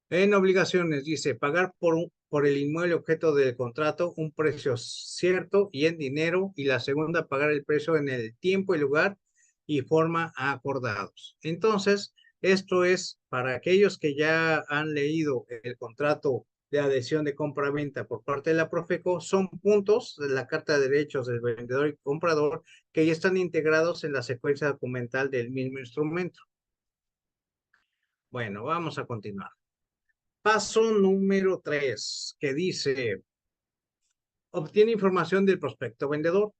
En obligaciones dice pagar por el inmueble objeto del contrato un precio cierto y en dinero, y la segunda pagar el precio en el tiempo y lugar y forma acordados. Entonces, esto es para aquellos que ya han leído el contrato de adhesión de compra-venta por parte de la Profeco, son puntos de la Carta de Derechos del vendedor y comprador que ya están integrados en la secuencia documental del mismo instrumento. Bueno, vamos a continuar. Paso número 3, que dice, obtiene información del prospecto vendedor.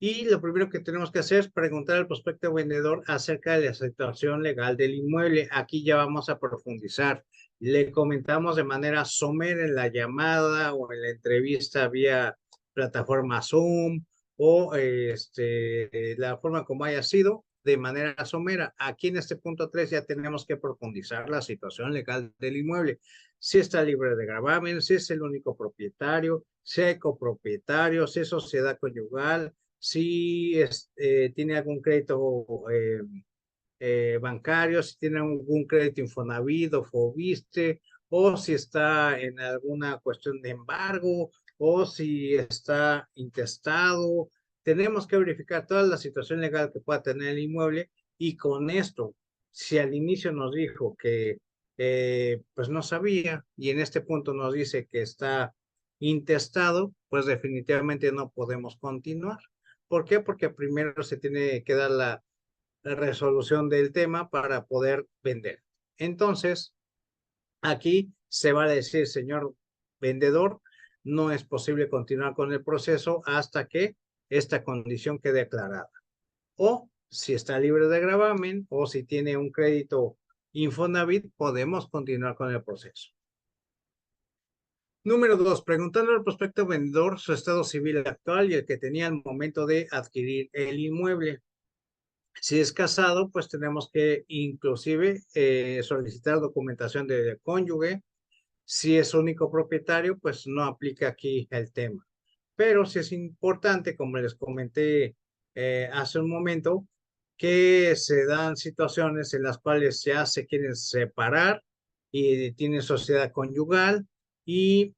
Y lo primero que tenemos que hacer es preguntar al prospecto vendedor acerca de la situación legal del inmueble. Aquí ya vamos a profundizar. Le comentamos de manera somera en la llamada o en la entrevista vía plataforma Zoom o la forma como haya sido, de manera somera. Aquí en este punto 3 ya tenemos que profundizar la situación legal del inmueble. Si está libre de gravamen, si es el único propietario, si hay copropietario, si es sociedad conyugal, si tiene algún crédito bancario, si tiene algún crédito Infonavit o Fobiste, o si está en alguna cuestión de embargo, o si está intestado. Tenemos que verificar toda la situación legal que pueda tener el inmueble, y con esto, si al inicio nos dijo que pues no sabía, y en este punto nos dice que está intestado, pues definitivamente no podemos continuar. ¿Por qué? Porque primero se tiene que dar la resolución del tema para poder vender. Entonces, aquí se va a decir, señor vendedor, no es posible continuar con el proceso hasta que esta condición quede aclarada. O si está libre de gravamen o si tiene un crédito Infonavit, podemos continuar con el proceso. Número 2, preguntando al prospecto vendedor su estado civil actual y el que tenía al momento de adquirir el inmueble. Si es casado, pues tenemos que inclusive solicitar documentación de cónyuge. Si es único propietario, pues no aplica aquí el tema. Pero sí es importante, como les comenté hace un momento, que se dan situaciones en las cuales ya se quieren separar y tienen sociedad conyugal y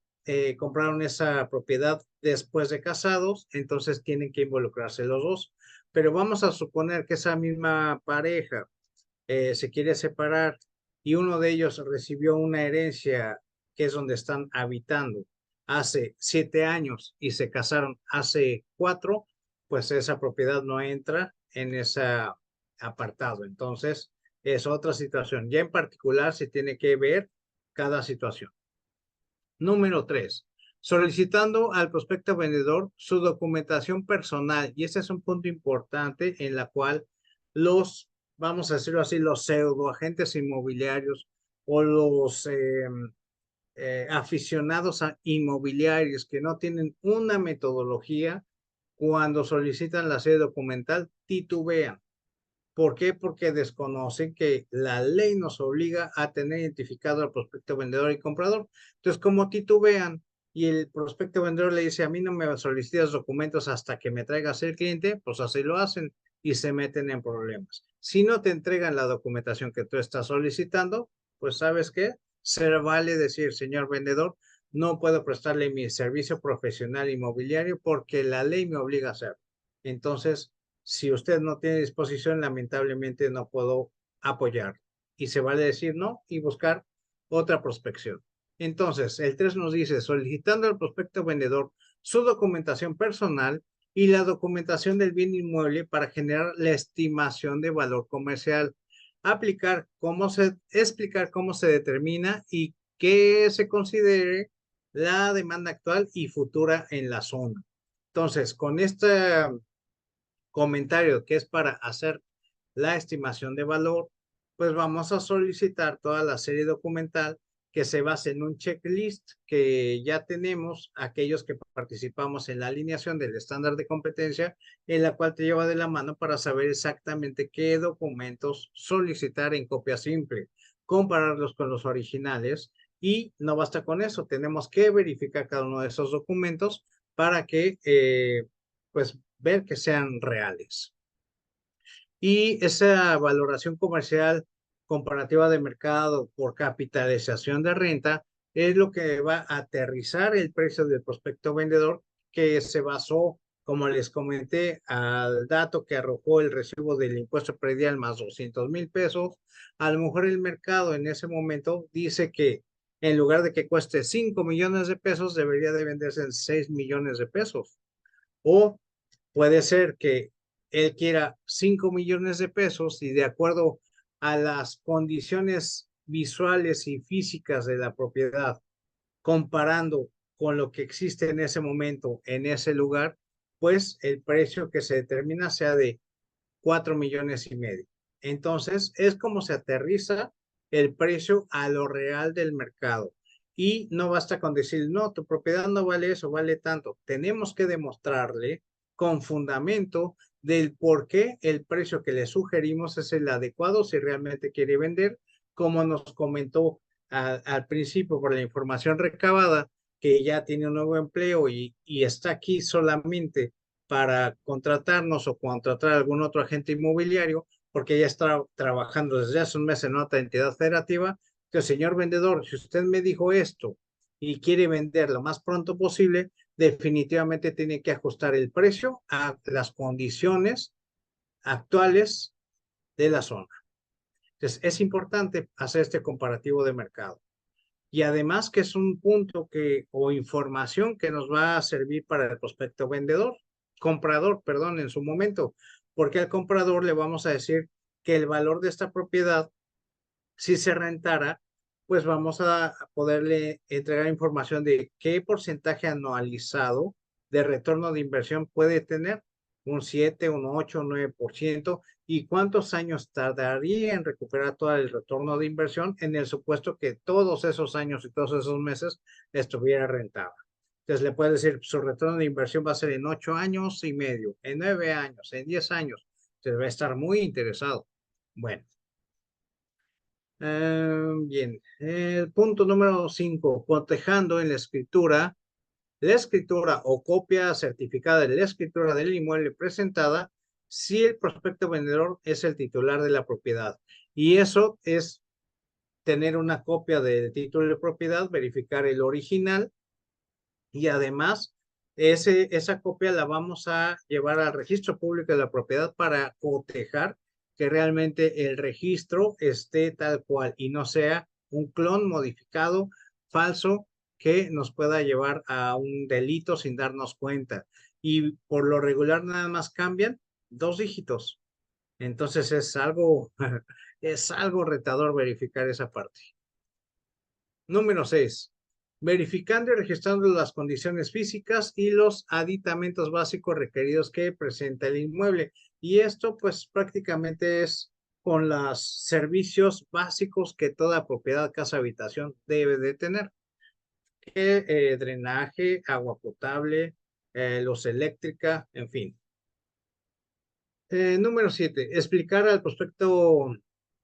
compraron esa propiedad después de casados, entonces tienen que involucrarse los dos. Pero vamos a suponer que esa misma pareja se quiere separar y uno de ellos recibió una herencia que es donde están habitando hace 7 años y se casaron hace 4, pues esa propiedad no entra en ese apartado. Entonces, es otra situación. Ya en particular se tiene que ver cada situación. Número 3, solicitando al prospecto vendedor su documentación personal. Y ese es un punto importante en la cual los, vamos a decirlo así, los pseudo agentes inmobiliarios o los aficionados a inmobiliarios que no tienen una metodología cuando solicitan la sede documental titubean. ¿Por qué? Porque desconocen que la ley nos obliga a tener identificado al prospecto vendedor y comprador. Entonces, como titubean y el prospecto vendedor le dice, a mí no me solicitas documentos hasta que me traigas el cliente, pues así lo hacen y se meten en problemas. Si no te entregan la documentación que tú estás solicitando, pues ¿sabes qué? Se vale decir, señor vendedor, no puedo prestarle mi servicio profesional inmobiliario porque la ley me obliga a hacerlo. Entonces, si usted no tiene disposición, lamentablemente no puedo apoyar. Y se vale decir no y buscar otra prospección. Entonces, el 3 nos dice, solicitando al prospecto vendedor su documentación personal y la documentación del bien inmueble para generar la estimación de valor comercial. Explicar cómo se determina y qué se considere la demanda actual y futura en la zona. Entonces, con esta comentario que es para hacer la estimación de valor, pues vamos a solicitar toda la serie documental que se base en un checklist que ya tenemos aquellos que participamos en la alineación del estándar de competencia, en la cual te lleva de la mano para saber exactamente qué documentos solicitar en copia simple, compararlos con los originales y no basta con eso, tenemos que verificar cada uno de esos documentos para que, pues, ver que sean reales. Y esa valoración comercial comparativa de mercado por capitalización de renta es lo que va a aterrizar el precio del prospecto vendedor, que se basó, como les comenté, al dato que arrojó el recibo del impuesto predial más 200,000 pesos. A lo mejor el mercado en ese momento dice que en lugar de que cueste 5 millones de pesos, debería de venderse en 6 millones de pesos. O puede ser que él quiera 5 millones de pesos y de acuerdo a las condiciones visuales y físicas de la propiedad, comparando con lo que existe en ese momento en ese lugar, pues el precio que se determina sea de 4,5 millones. Entonces, es como se aterriza el precio a lo real del mercado. Y no basta con decir, no, tu propiedad no vale eso, vale tanto. Tenemos que demostrarle con fundamento del por qué el precio que le sugerimos es el adecuado si realmente quiere vender, como nos comentó al principio por la información recabada, que ya tiene un nuevo empleo y está aquí solamente para contratarnos o contratar a algún otro agente inmobiliario, porque ella está trabajando desde hace un mes en otra entidad federativa. Entonces, señor vendedor, si usted me dijo esto y quiere vender lo más pronto posible, definitivamente tiene que ajustar el precio a las condiciones actuales de la zona. Entonces, es importante hacer este comparativo de mercado. Y además que es un punto que, o información que nos va a servir para el prospecto vendedor, comprador, perdón, en su momento, porque al comprador le vamos a decir que el valor de esta propiedad, si se rentara, pues vamos a poderle entregar información de qué porcentaje anualizado de retorno de inversión puede tener, un 7, un 8, un 9%, y cuántos años tardaría en recuperar todo el retorno de inversión en el supuesto que todos esos años y todos esos meses estuviera rentado. Entonces le puedes decir, su retorno de inversión va a ser en 8 años y medio, en 9 años, en 10 años. Entonces va a estar muy interesado. Bueno. Bien, el punto número 5, cotejando en la escritura o copia certificada de la escritura del inmueble presentada, si el prospecto vendedor es el titular de la propiedad. Y eso es tener una copia del título de propiedad, verificar el original y además esa copia la vamos a llevar al registro público de la propiedad para cotejar que realmente el registro esté tal cual y no sea un clon modificado, falso, que nos pueda llevar a un delito sin darnos cuenta. Y por lo regular nada más cambian 2 dígitos. Entonces es algo retador verificar esa parte. Número 6. Verificando y registrando las condiciones físicas y los aditamentos básicos requeridos que presenta el inmueble. Y esto pues prácticamente es con los servicios básicos que toda propiedad, casa, habitación debe de tener. Drenaje, agua potable, luz eléctrica, en fin. Número 7. Explicar al prospecto,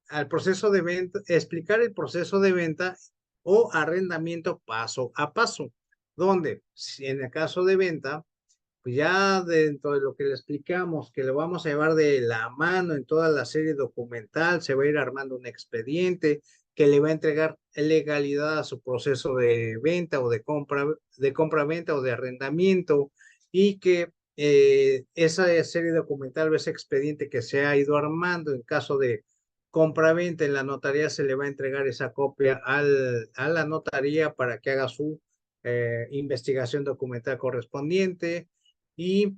al proceso de venta, explicar el proceso de venta o arrendamiento paso a paso, donde si en el caso de venta, pues ya dentro de lo que le explicamos, que lo vamos a llevar de la mano en toda la serie documental, se va a ir armando un expediente que le va a entregar legalidad a su proceso de venta o de compra-venta o de arrendamiento, y que esa serie documental o ese expediente que se ha ido armando en caso de compra-venta en la notaría, se le va a entregar esa copia a la notaría para que haga su investigación documental correspondiente, y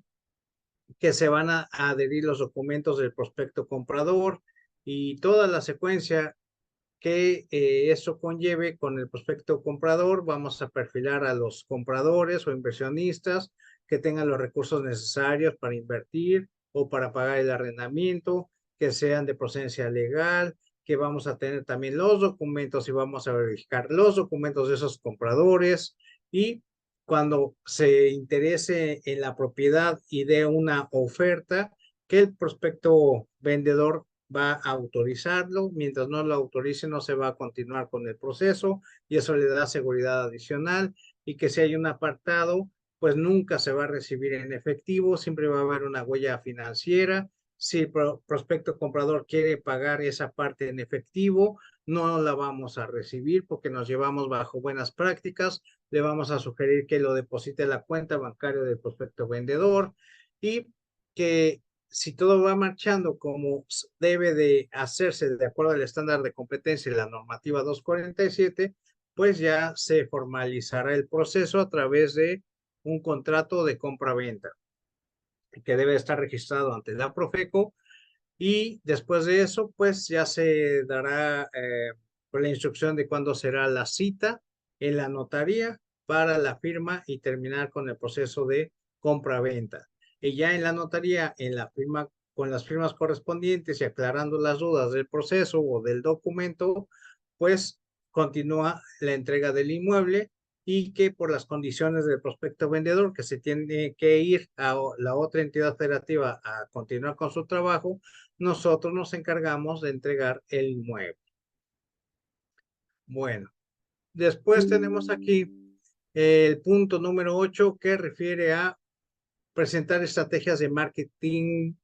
que se van a adherir los documentos del prospecto comprador y toda la secuencia que eso conlleve con el prospecto comprador. Vamos a perfilar a los compradores o inversionistas que tengan los recursos necesarios para invertir o para pagar el arrendamiento, que sean de procedencia legal, que vamos a tener también los documentos y vamos a verificar los documentos de esos compradores. Y cuando se interese en la propiedad y dé una oferta, que el prospecto vendedor va a autorizarlo. Mientras no lo autorice, no se va a continuar con el proceso y eso le da seguridad adicional. Y que si hay un apartado, pues nunca se va a recibir en efectivo, siempre va a haber una huella financiera. Si el prospecto comprador quiere pagar esa parte en efectivo, no la vamos a recibir porque nos llevamos bajo buenas prácticas. Le vamos a sugerir que lo deposite en la cuenta bancaria del prospecto vendedor y que si todo va marchando como debe de hacerse de acuerdo al estándar de competencia y la normativa 247, pues ya se formalizará el proceso a través de un contrato de compra-venta que debe estar registrado ante la Profeco y después de eso, pues ya se dará la instrucción de cuándo será la cita en la notaría para la firma y terminar con el proceso de compra-venta. Y ya en la notaría, en la firma, con las firmas correspondientes y aclarando las dudas del proceso o del documento, pues continúa la entrega del inmueble y que por las condiciones del prospecto vendedor, que se tiene que ir a la otra entidad federativa a continuar con su trabajo, nosotros nos encargamos de entregar el inmueble. Bueno, después tenemos aquí el punto número 8 que refiere a presentar estrategias de marketing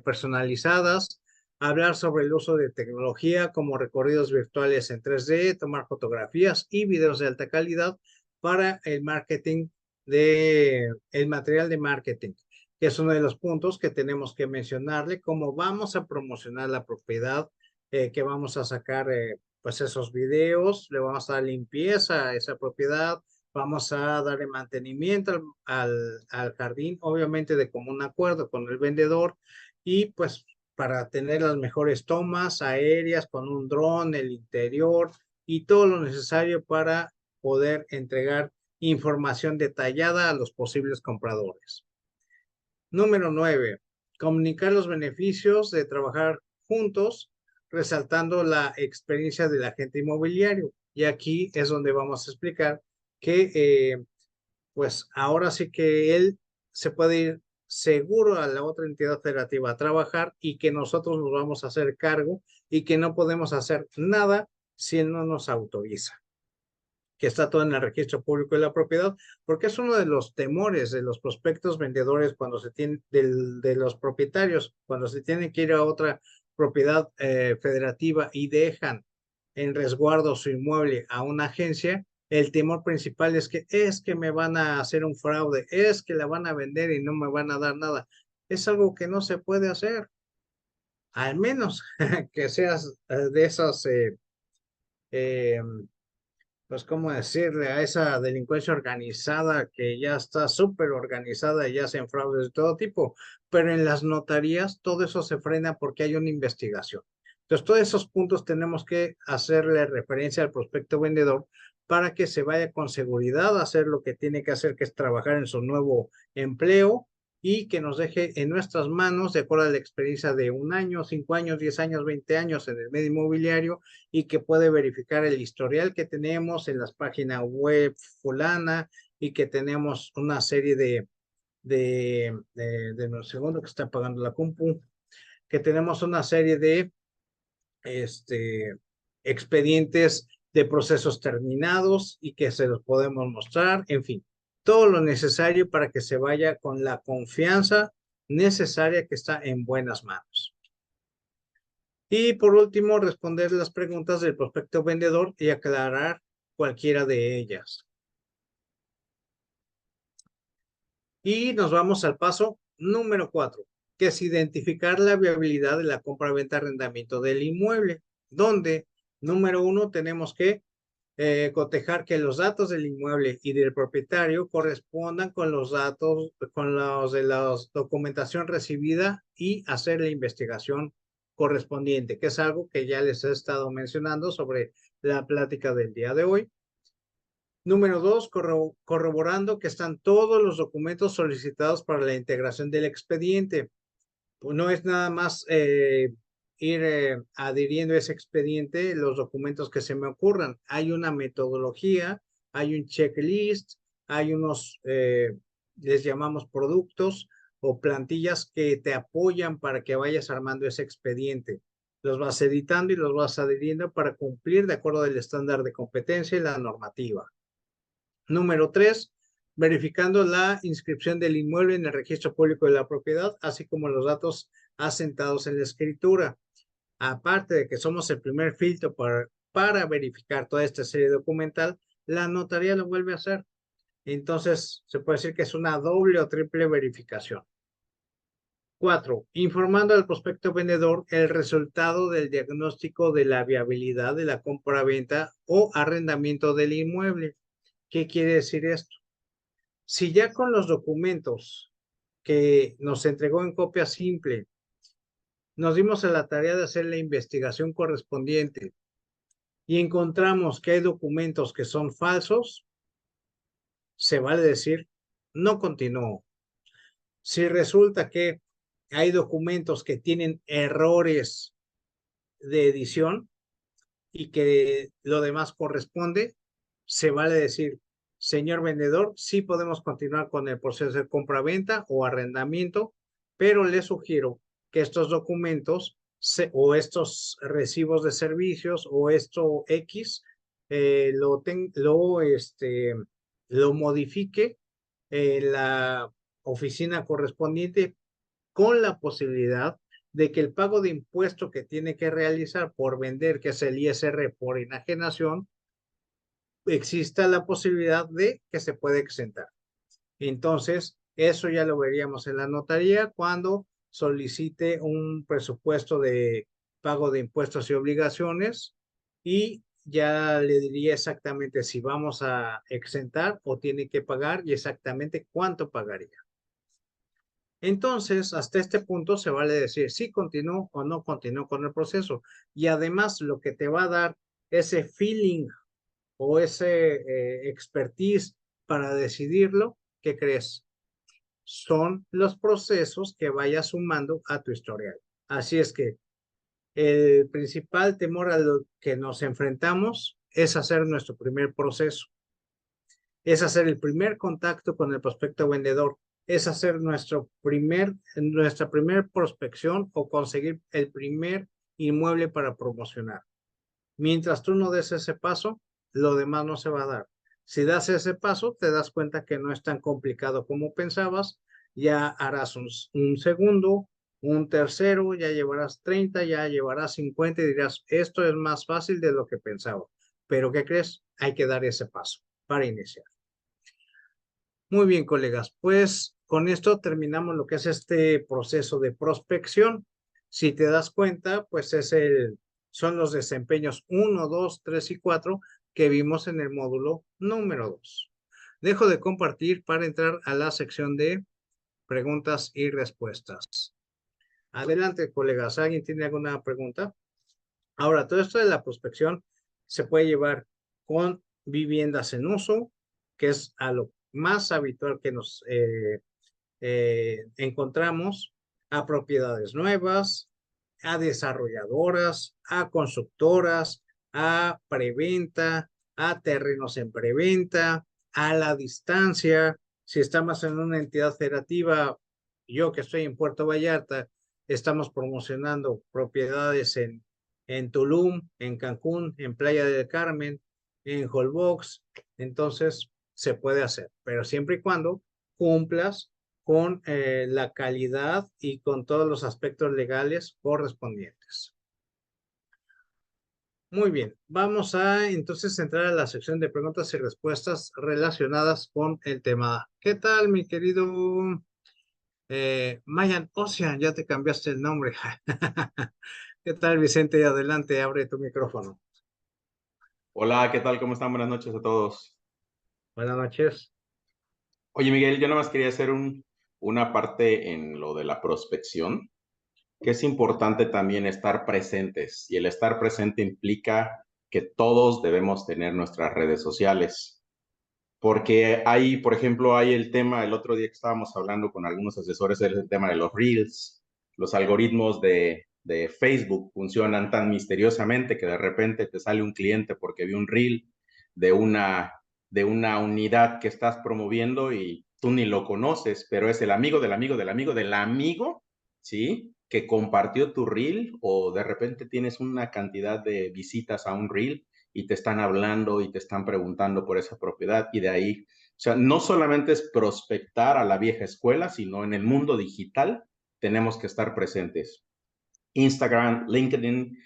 personalizadas, hablar sobre el uso de tecnología como recorridos virtuales en 3D, tomar fotografías y videos de alta calidad para el marketing el material de marketing, que es uno de los puntos que tenemos que mencionarle, cómo vamos a promocionar la propiedad, que vamos a sacar pues esos videos, le vamos a dar limpieza a esa propiedad, vamos a darle mantenimiento al jardín, obviamente de común acuerdo con el vendedor y pues para tener las mejores tomas aéreas con un dron, el interior y todo lo necesario para poder entregar información detallada a los posibles compradores. Número 9, comunicar los beneficios de trabajar juntos, resaltando la experiencia del agente inmobiliario. Y aquí es donde vamos a explicar que pues ahora sí que él se puede ir seguro a la otra entidad federativa a trabajar y que nosotros nos vamos a hacer cargo y que no podemos hacer nada si él no nos autoriza, que está todo en el registro público de la propiedad, porque es uno de los temores de los prospectos vendedores cuando se tiene, de los propietarios, cuando se tienen que ir a otra propiedad federativa y dejan en resguardo su inmueble a una agencia. El temor principal es que me van a hacer un fraude, es que la van a vender y no me van a dar nada. Es algo que no se puede hacer, al menos que seas de esas eh, pues, ¿cómo decirle? A esa delincuencia organizada que ya está súper organizada y ya hacen fraudes de todo tipo, pero en las notarías todo eso se frena porque hay una investigación. Entonces, todos esos puntos tenemos que hacerle referencia al prospecto vendedor para que se vaya con seguridad a hacer lo que tiene que hacer, que es trabajar en su nuevo empleo y que nos deje en nuestras manos, de acuerdo a la experiencia de 1 año, 5 años, 10 años, 20 años en el medio inmobiliario, y que puede verificar el historial que tenemos en las páginas web fulana y que tenemos una serie de un segundo que está apagando la compu, que tenemos una serie de expedientes de procesos terminados y que se los podemos mostrar, en fin, todo lo necesario para que se vaya con la confianza necesaria que está en buenas manos. Y por último, responder las preguntas del prospecto vendedor y aclarar cualquiera de ellas. Y nos vamos al paso número 4, que es identificar la viabilidad de la compra-venta arrendamiento del inmueble, donde, número 1, tenemos que cotejar que los datos del inmueble y del propietario correspondan con los datos, con los de la documentación recibida y hacer la investigación correspondiente, que es algo que ya les he estado mencionando sobre la plática del día de hoy. Número 2, corroborando que están todos los documentos solicitados para la integración del expediente. Pues no es nada más ir adhiriendo a ese expediente los documentos que se me ocurran. Hay una metodología, hay un checklist, hay unos, les llamamos productos o plantillas que te apoyan para que vayas armando ese expediente. Los vas editando y los vas adhiriendo para cumplir de acuerdo al estándar de competencia y la normativa. Número 3, verificando la inscripción del inmueble en el registro público de la propiedad, así como los datos asentados en la escritura. Aparte de que somos el primer filtro para verificar toda esta serie documental, la notaría lo vuelve a hacer. Entonces, se puede decir que es una doble o triple verificación. 4, informando al prospecto vendedor el resultado del diagnóstico de la viabilidad de la compra-venta o arrendamiento del inmueble. ¿Qué quiere decir esto? Si ya con los documentos que nos entregó en copia simple, nos dimos a la tarea de hacer la investigación correspondiente y encontramos que hay documentos que son falsos, se vale decir, no continúo. Si resulta que hay documentos que tienen errores de edición y que lo demás corresponde, se vale decir, señor vendedor, sí podemos continuar con el proceso de compra-venta o arrendamiento, pero le sugiero que estos documentos o estos recibos de servicios o esto X lo modifique en la oficina correspondiente con la posibilidad de que el pago de impuesto que tiene que realizar por vender, que es el ISR por enajenación, exista la posibilidad de que se pueda exentar. Entonces, eso ya lo veríamos en la notaría cuando solicite un presupuesto de pago de impuestos y obligaciones y ya le diría exactamente si vamos a exentar o tiene que pagar y exactamente cuánto pagaría. Entonces, hasta este punto se vale decir si continúo o no continúo con el proceso. Y además, lo que te va a dar ese feeling o ese expertise para decidirlo, ¿qué crees? Son los procesos que vayas sumando a tu historial. Así es que el principal temor a lo que nos enfrentamos es hacer nuestro primer proceso, es hacer el primer contacto con el prospecto vendedor, es hacer nuestra primer prospección o conseguir el primer inmueble para promocionar. Mientras tú no des ese paso, lo demás no se va a dar. Si das ese paso, te das cuenta que no es tan complicado como pensabas, ya harás un segundo, un tercero, ya llevarás 30, ya llevarás 50 y dirás, esto es más fácil de lo que pensaba. Pero ¿qué crees? Hay que dar ese paso para iniciar. Muy bien, colegas, pues con esto terminamos lo que es este proceso de prospección. Si te das cuenta, pues son los desempeños 1, 2, 3 y 4 que vimos en el módulo número 2. Dejo de compartir para entrar a la sección de preguntas y respuestas. Adelante, colegas. ¿Alguien tiene alguna pregunta? Ahora, todo esto de la prospección se puede llevar con viviendas en uso, que es a lo más habitual que nos encontramos, a propiedades nuevas, a desarrolladoras, a constructoras, a preventa, a terrenos en preventa, a la distancia. Si estamos en una entidad federativa, yo que estoy en Puerto Vallarta, estamos promocionando propiedades en Tulum, en Cancún, en Playa del Carmen, en Holbox. Entonces, se puede hacer, pero siempre y cuando cumplas con la calidad y con todos los aspectos legales correspondientes. Muy bien, vamos a entonces entrar a la sección de preguntas y respuestas relacionadas con el tema. ¿Qué tal, mi querido Mayan Ocean? Ya te cambiaste el nombre. ¿Qué tal, Vicente? Adelante, abre tu micrófono. Hola, ¿qué tal? ¿Cómo están? Buenas noches a todos. Buenas noches. Oye, Miguel, yo nada más quería hacer una parte en lo de la prospección, que es importante también estar presentes, y el estar presente implica que todos debemos tener nuestras redes sociales, porque hay, por ejemplo, hay el tema, el otro día que estábamos hablando con algunos asesores, el tema de los Reels. Los algoritmos de Facebook funcionan tan misteriosamente que de repente te sale un cliente porque vio un Reel de una unidad que estás promoviendo y tú ni lo conoces, pero es el amigo del amigo del amigo del amigo, ¿sí? que compartió tu reel o de repente tienes una cantidad de visitas a un reel y te están hablando y te están preguntando por esa propiedad y de ahí, o sea, no solamente es prospectar a la vieja escuela, sino en el mundo digital tenemos que estar presentes. Instagram, LinkedIn,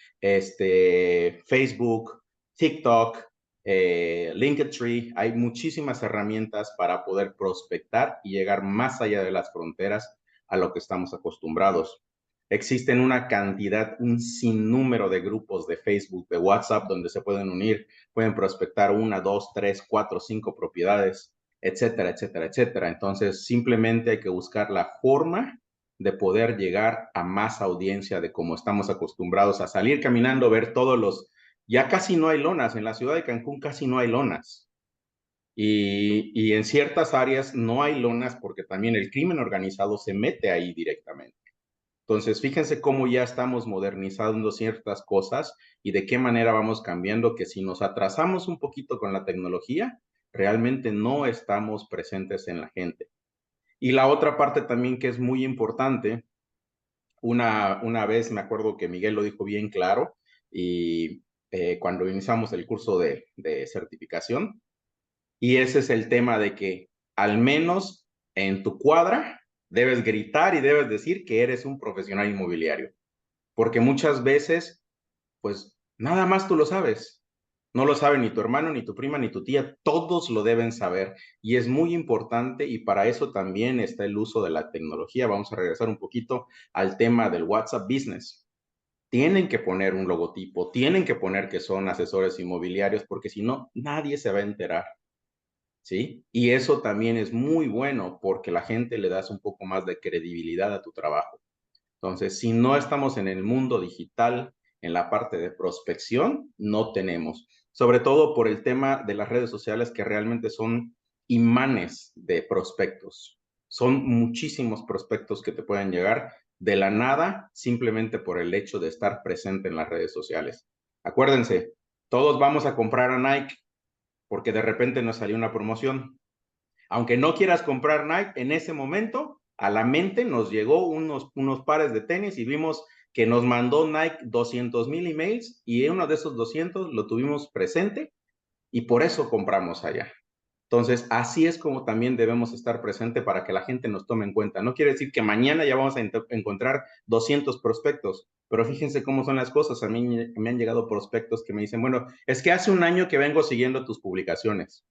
Facebook, TikTok, Linktree, hay muchísimas herramientas para poder prospectar y llegar más allá de las fronteras a lo que estamos acostumbrados. Existen una cantidad, un sinnúmero de grupos de Facebook, de WhatsApp, donde se pueden unir, pueden prospectar 1, 2, 3, 4, 5 propiedades, etcétera, etcétera, etcétera. Entonces, simplemente hay que buscar la forma de poder llegar a más audiencia de como estamos acostumbrados a salir caminando, ver todos los, ya casi no hay lonas, en la ciudad de Cancún casi no hay lonas. Y en ciertas áreas no hay lonas porque también el crimen organizado se mete ahí directamente. Entonces, fíjense cómo ya estamos modernizando ciertas cosas y de qué manera vamos cambiando, que si nos atrasamos un poquito con la tecnología, realmente no estamos presentes en la gente. Y la otra parte también que es muy importante, una vez me acuerdo que Miguel lo dijo bien claro y cuando iniciamos el curso de certificación, y ese es el tema de que al menos en tu cuadra debes gritar y debes decir que eres un profesional inmobiliario, porque muchas veces, pues nada más tú lo sabes. No lo sabe ni tu hermano, ni tu prima, ni tu tía, todos lo deben saber y es muy importante y para eso también está el uso de la tecnología. Vamos a regresar un poquito al tema del WhatsApp Business. Tienen que poner un logotipo, tienen que poner que son asesores inmobiliarios porque si no, nadie se va a enterar, ¿sí? Y eso también es muy bueno porque la gente le das un poco más de credibilidad a tu trabajo. Entonces, si no estamos en el mundo digital, en la parte de prospección, no tenemos. Sobre todo por el tema de las redes sociales que realmente son imanes de prospectos. Son muchísimos prospectos que te pueden llegar de la nada simplemente por el hecho de estar presente en las redes sociales. Acuérdense, todos vamos a comprar a Nike porque de repente nos salió una promoción. Aunque no quieras comprar Nike, en ese momento a la mente nos llegó unos pares de tenis y vimos que nos mandó Nike 200,000 emails y uno de esos 200 lo tuvimos presente y por eso compramos allá. Entonces, así es como también debemos estar presente para que la gente nos tome en cuenta. No quiere decir que mañana ya vamos a encontrar 200 prospectos, pero fíjense cómo son las cosas. A mí me han llegado prospectos que me dicen, bueno, es que hace un año que vengo siguiendo tus publicaciones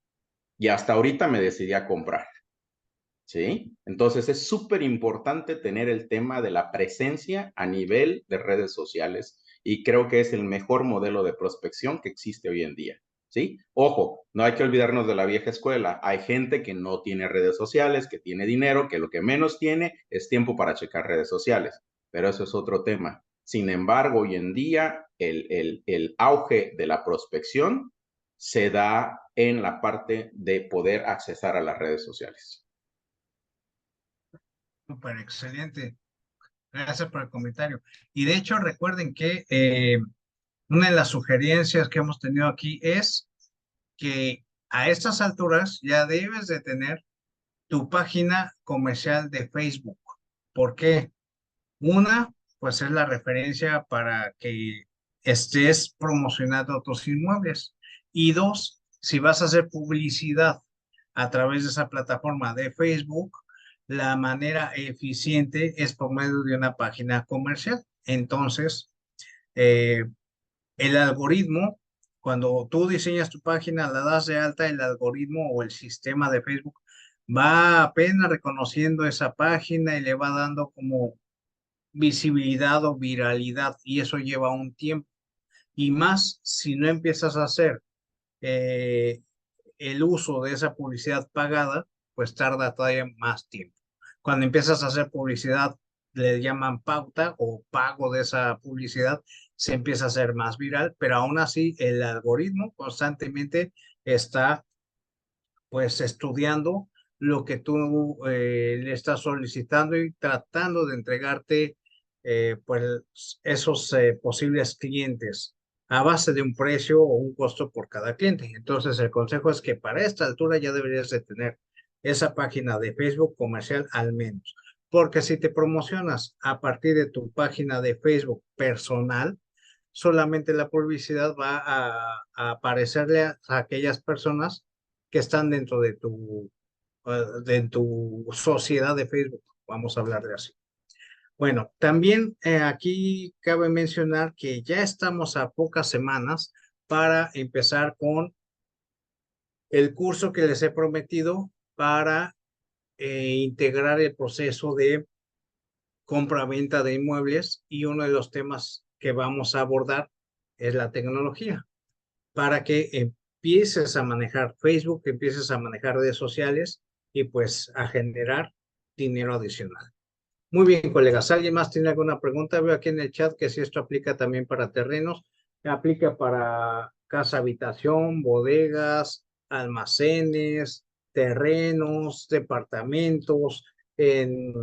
y hasta ahorita me decidí a comprar. ¿Sí? Entonces es súper importante tener el tema de la presencia a nivel de redes sociales y creo que es el mejor modelo de prospección que existe hoy en día. ¿Sí? Ojo, no hay que olvidarnos de la vieja escuela. Hay gente que no tiene redes sociales, que tiene dinero, que lo que menos tiene es tiempo para checar redes sociales. Pero eso es otro tema. Sin embargo, hoy en día el auge de la prospección se da en la parte de poder accesar a las redes sociales. Súper excelente. Gracias por el comentario. Y de hecho, recuerden que una de las sugerencias que hemos tenido aquí es que a estas alturas ya debes de tener tu página comercial de Facebook. ¿Por qué? Una, pues es la referencia para que estés promocionando tus inmuebles. Y dos, si vas a hacer publicidad a través de esa plataforma de Facebook, la manera eficiente es por medio de una página comercial. Entonces, eh, el algoritmo, cuando tú diseñas tu página, la das de alta, el algoritmo o el sistema de Facebook va apenas reconociendo esa página y le va dando como visibilidad o viralidad y eso lleva un tiempo. Y más si no empiezas a hacer eh, el uso de esa publicidad pagada, pues tarda todavía más tiempo. Cuando empiezas a hacer publicidad, le llaman pauta o pago de esa publicidad, se empieza a hacer más viral, pero aún así el algoritmo constantemente está pues estudiando lo que tú le estás solicitando y tratando de entregarte pues esos posibles clientes a base de un precio o un costo por cada cliente. Entonces el consejo es que para esta altura ya deberías de tener esa página de Facebook comercial al menos. porque si te promocionas a partir de tu página de Facebook personal, solamente la publicidad va a aparecerle a aquellas personas que están dentro de tu sociedad de Facebook, vamos a hablar de así. Bueno, también aquí cabe mencionar que ya estamos a pocas semanas para empezar con el curso que les he prometido para integrar el proceso de compra-venta de inmuebles, y uno de los temas que vamos a abordar es la tecnología, para que empieces a manejar Facebook, que empieces a manejar redes sociales y pues a generar dinero adicional. Muy bien, colegas. ¿Alguien más tiene alguna pregunta? Veo aquí en el chat que si esto aplica también para terrenos, aplica para casa, habitación, bodegas, almacenes, terrenos, departamentos, en,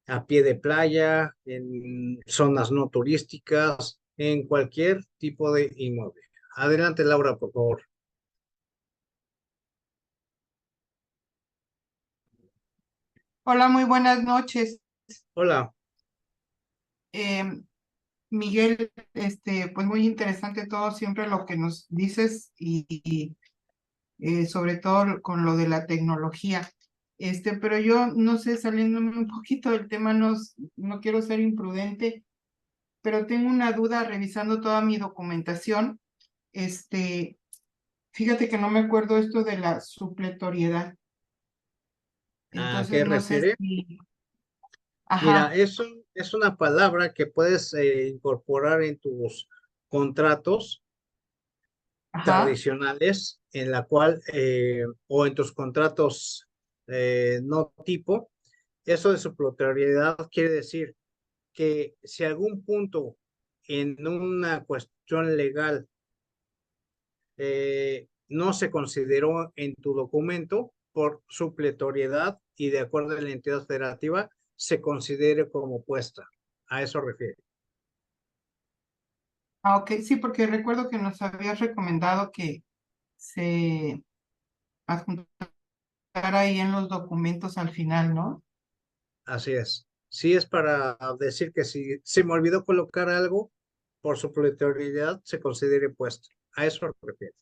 a pie de playa, en zonas no turísticas, en cualquier tipo de inmueble. Adelante, Laura, por favor. Hola, muy buenas noches. Hola. Eh, Miguel, pues muy interesante todo siempre lo que nos dices y sobre todo con lo de la tecnología. Pero yo no sé, saliéndome un poquito del tema, no quiero ser imprudente, pero tengo una duda revisando toda mi documentación. Este, Fíjate que no me acuerdo esto de la supletoriedad. ¿A qué Entonces no sé refiere? si, Mira, ajá, es una palabra que puedes incorporar en tus contratos ajá. tradicionales, en la cual, o en tus contratos no tipo. Eso de supletoriedad quiere decir que si algún punto en una cuestión legal no se consideró en tu documento por supletoriedad, y de acuerdo a la entidad federativa se considere como puesta. A eso refiere. Ah, ok, sí, porque recuerdo que nos habías recomendado que se adjuntara ahí en los documentos al final, ¿no? Así es. Sí, es para decir que si se me olvidó colocar algo, por supletoriedad se considere puesto. A eso refiere.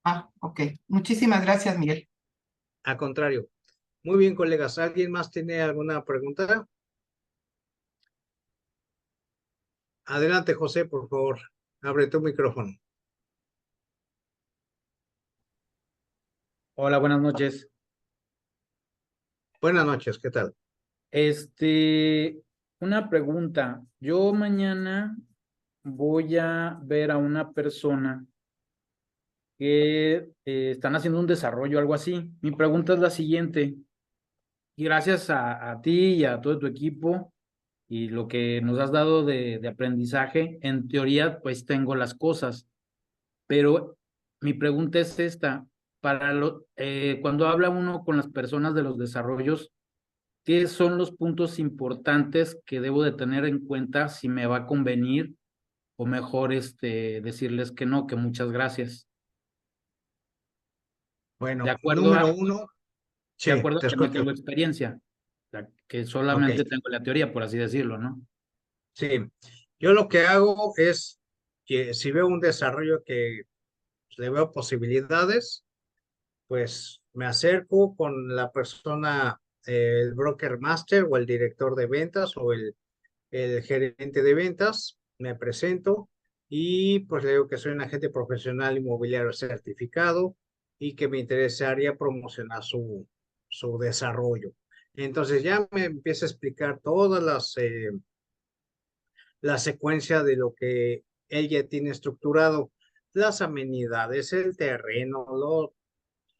Ah, ok. Muchísimas gracias, Miguel. Al contrario. Muy bien, colegas. ¿Alguien más tiene alguna pregunta? Adelante, José, por favor. Abre tu micrófono. Hola, buenas noches. Buenas noches, ¿qué tal? Este, una pregunta. Yo mañana voy a ver a una persona que están haciendo un desarrollo, algo así. Mi pregunta es la siguiente, y gracias a ti y a todo tu equipo y lo que nos has dado de aprendizaje, en teoría, pues tengo las cosas, pero mi pregunta es esta, cuando habla uno con las personas de los desarrollos, ¿qué son los puntos importantes que debo de tener en cuenta si me va a convenir o mejor decirles que no, que muchas gracias? De Bueno, acuerdo número a, uno, de sí, acuerdo a te que no escucho. tengo experiencia, o sea, que Ok, solamente tengo la teoría, por así decirlo, ¿no? sí. Yo lo que hago es que si veo un desarrollo que le veo posibilidades, pues me acerco con la persona, el broker master o el director de ventas o el gerente de ventas, me presento y pues le digo que soy un agente profesional inmobiliario certificado y que me interesaría promocionar su desarrollo. Entonces ya me empieza a explicar todas la secuencia de lo que él ya tiene estructurado, las amenidades, el terreno,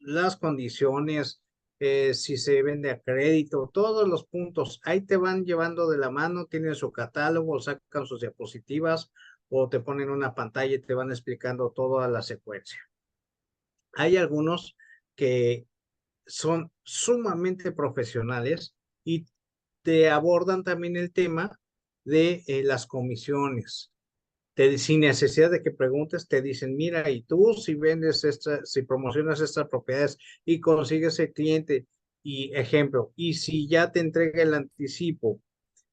las condiciones, si se vende a crédito, todos los puntos. Ahí te van llevando de la mano, tienen su catálogo, sacan sus diapositivas o te ponen una pantalla y te van explicando toda la secuencia. Hay algunos que son sumamente profesionales y te abordan también el tema de las comisiones. Sin necesidad de que preguntes, te dicen, mira, y tú si vendes esta, si promocionas estas propiedades y consigues el cliente Y ejemplo, y si ya te entrega el anticipo,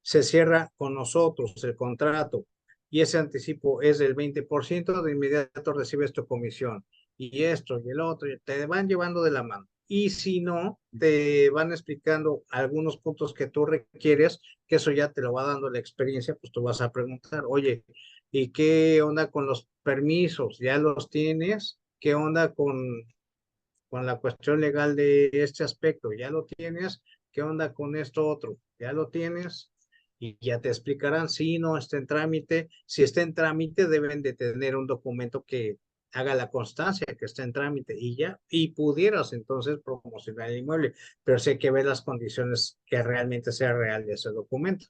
se cierra con nosotros el contrato y ese anticipo es del 20%, de inmediato recibes tu comisión. Y esto y el otro, y te van llevando de la mano. Y si no, te van explicando algunos puntos que tú requieres, que eso ya te lo va dando la experiencia, pues tú vas a preguntar, oye, ¿y qué onda con los permisos? ¿Ya los tienes? ¿Qué onda con la cuestión legal de este aspecto? ¿Ya lo tienes? ¿Qué onda con esto otro? ¿Ya lo tienes? Y ya te explicarán si no está en trámite. Si está en trámite, deben de tener un documento que haga la constancia que está en trámite y ya, y pudieras entonces promocionar el inmueble, pero sí hay que ver las condiciones que realmente sea real de ese documento.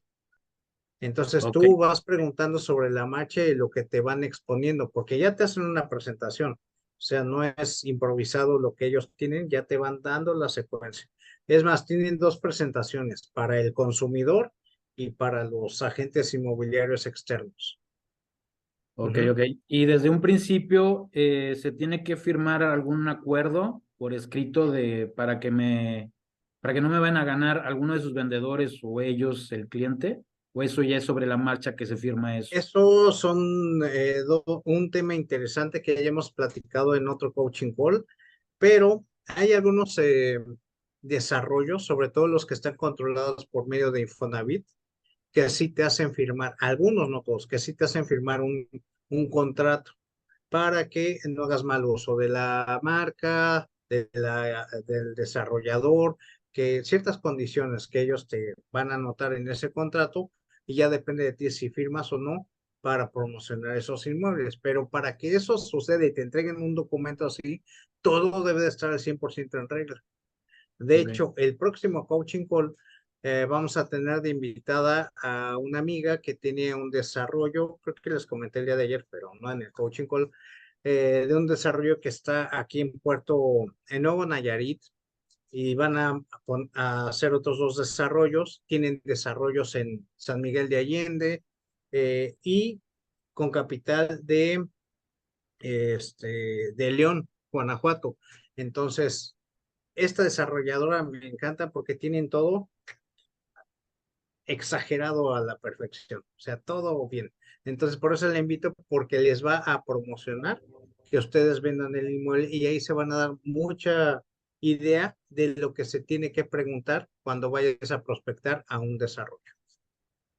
Entonces Ok, tú vas preguntando sobre la marcha y lo que te van exponiendo, porque ya te hacen una presentación, o sea, no es improvisado lo que ellos tienen, ya te van dando la secuencia. Es más, tienen dos presentaciones, para el consumidor y para los agentes inmobiliarios externos. ok, Ujú. ok. Y desde un principio se tiene que firmar algún acuerdo por escrito para que no me vayan a ganar alguno de sus vendedores o ellos, el cliente, o eso ya es sobre la marcha que se firma eso. Eso son un tema interesante que ya hemos platicado en otro coaching call, pero hay algunos desarrollos, sobre todo los que están controlados por medio de Infonavit, que sí te hacen firmar, algunos no todos, que sí te hacen firmar un contrato para que no hagas mal uso de la marca, del desarrollador, que ciertas condiciones que ellos te van a anotar en ese contrato y ya depende de ti si firmas o no para promocionar esos inmuebles. Pero para que eso suceda y te entreguen un documento así, todo debe de estar al 100% en regla. De Ok. hecho, el próximo coaching call vamos a tener de invitada a una amiga que tiene un desarrollo, creo que les comenté el día de ayer, pero no en el coaching call, de un desarrollo que está aquí en Nuevo Nayarit, y van a hacer otros dos desarrollos. Tienen desarrollos en San Miguel de Allende y con capital de León, Guanajuato. Entonces, esta desarrolladora me encanta porque tienen todo exagerado a la perfección, o sea, todo bien. Entonces, por eso la invito, porque les va a promocionar que ustedes vendan el inmueble y ahí se van a dar mucha idea de lo que se tiene que preguntar cuando vayas a prospectar a un desarrollo.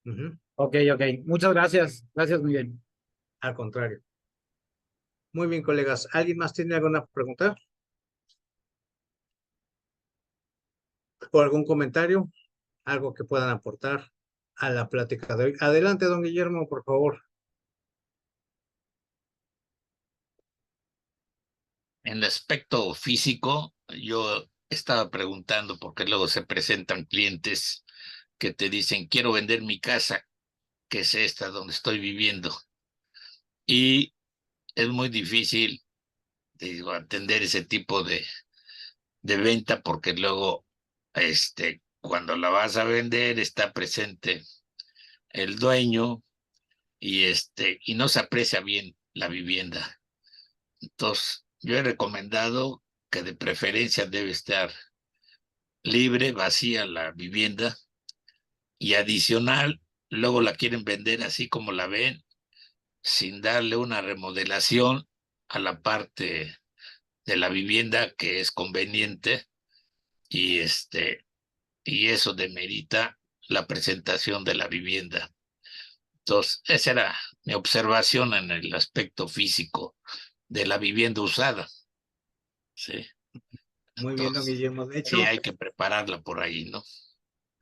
Ujú. Ok, ok. Muchas gracias. Gracias, Miguel. Al contrario. Muy bien, colegas. ¿Alguien más tiene alguna pregunta o algún comentario? Algo que puedan aportar a la plática de hoy. Adelante, don Guillermo, por favor. En el aspecto físico, yo estaba preguntando porque luego se presentan clientes que te dicen, quiero vender mi casa, que es esta donde estoy viviendo. Y es muy difícil, digo, atender ese tipo de venta porque luego, cuando la vas a vender, está presente el dueño y no se aprecia bien la vivienda. Entonces, yo he recomendado que de preferencia debe estar libre, vacía la vivienda y adicional, luego la quieren vender así como la ven, sin darle una remodelación a la parte de la vivienda que es conveniente y y eso demerita la presentación de la vivienda. Entonces, esa era mi observación en el aspecto físico de la vivienda usada, ¿sí? Muy bien, don Entonces, Guillermo. De sí hecho, hay que prepararla por ahí, ¿no?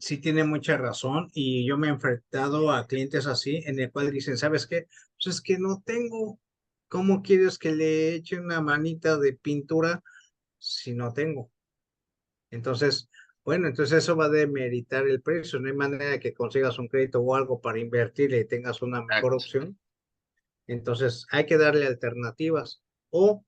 sí tiene mucha razón y yo me he enfrentado a clientes así en el cual dicen, ¿sabes qué? Pues es que no tengo. ¿Cómo quieres que le eche una manita de pintura si no tengo? Entonces, bueno, entonces eso va a demeritar el precio. No hay manera de que consigas un crédito o algo para invertir y tengas una mejor Exacto. opción. Entonces, hay que darle alternativas. O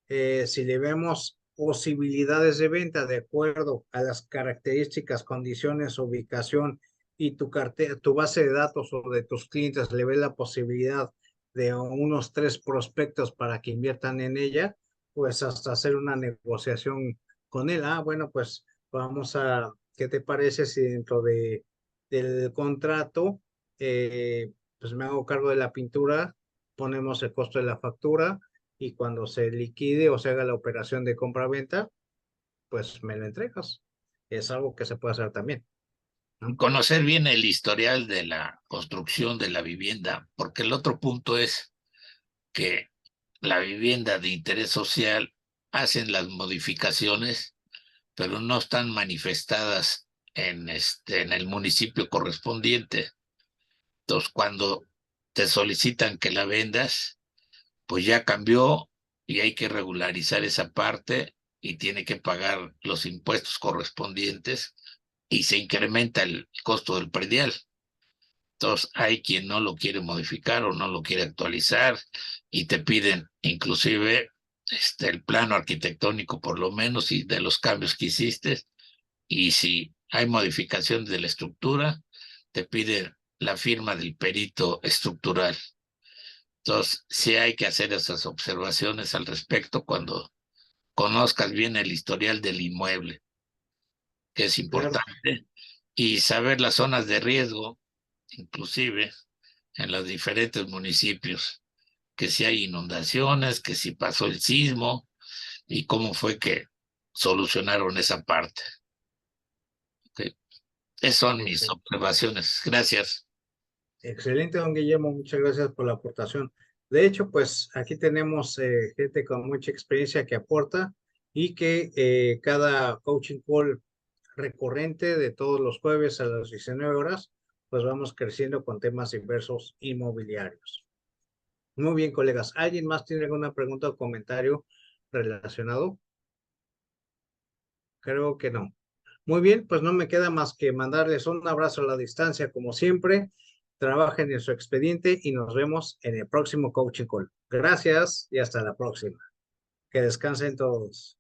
si le vemos posibilidades de venta de acuerdo a las características, condiciones, ubicación y tu cartera, tu base de datos o de tus clientes le ve la posibilidad de unos 3 prospectos para que inviertan en ella, pues hasta hacer una negociación con él. Ah, bueno, pues ¿qué te parece si dentro del contrato, pues me hago cargo de la pintura, ponemos el costo de la factura y cuando se liquide o se haga la operación de compra-venta, pues me lo entregas? Es algo que se puede hacer también, ¿no? Conocer bien el historial de la construcción de la vivienda, porque el otro punto es que la vivienda de interés social hacen las modificaciones, pero no están manifestadas en el municipio correspondiente. Entonces, cuando te solicitan que la vendas, pues ya cambió y hay que regularizar esa parte y tiene que pagar los impuestos correspondientes y se incrementa el costo del predial. Entonces, hay quien no lo quiere modificar o no lo quiere actualizar y te piden inclusive el plano arquitectónico por lo menos y de los cambios que hiciste. Y si hay modificación de la estructura, te piden la firma del perito estructural. Entonces, sí hay que hacer esas observaciones al respecto cuando conozcas bien el historial del inmueble, que es Claro, importante, y saber las zonas de riesgo, inclusive en los diferentes municipios, que si hay inundaciones, que si pasó el sismo y cómo fue que solucionaron esa parte. ¿Okay? Esas son mis excelente. observaciones. Gracias. Excelente, don Guillermo, muchas gracias por la aportación. De hecho, pues aquí tenemos gente con mucha experiencia que aporta y que cada coaching call recurrente de todos los jueves a las 19 horas, pues vamos creciendo con temas diversos inmobiliarios. Muy bien, colegas. ¿Alguien más tiene alguna pregunta o comentario relacionado? Creo que no. Muy bien, pues no me queda más que mandarles un abrazo a la distancia, como siempre. Trabajen en su expediente y nos vemos en el próximo Coaching Call. Gracias y hasta la próxima. Que descansen todos.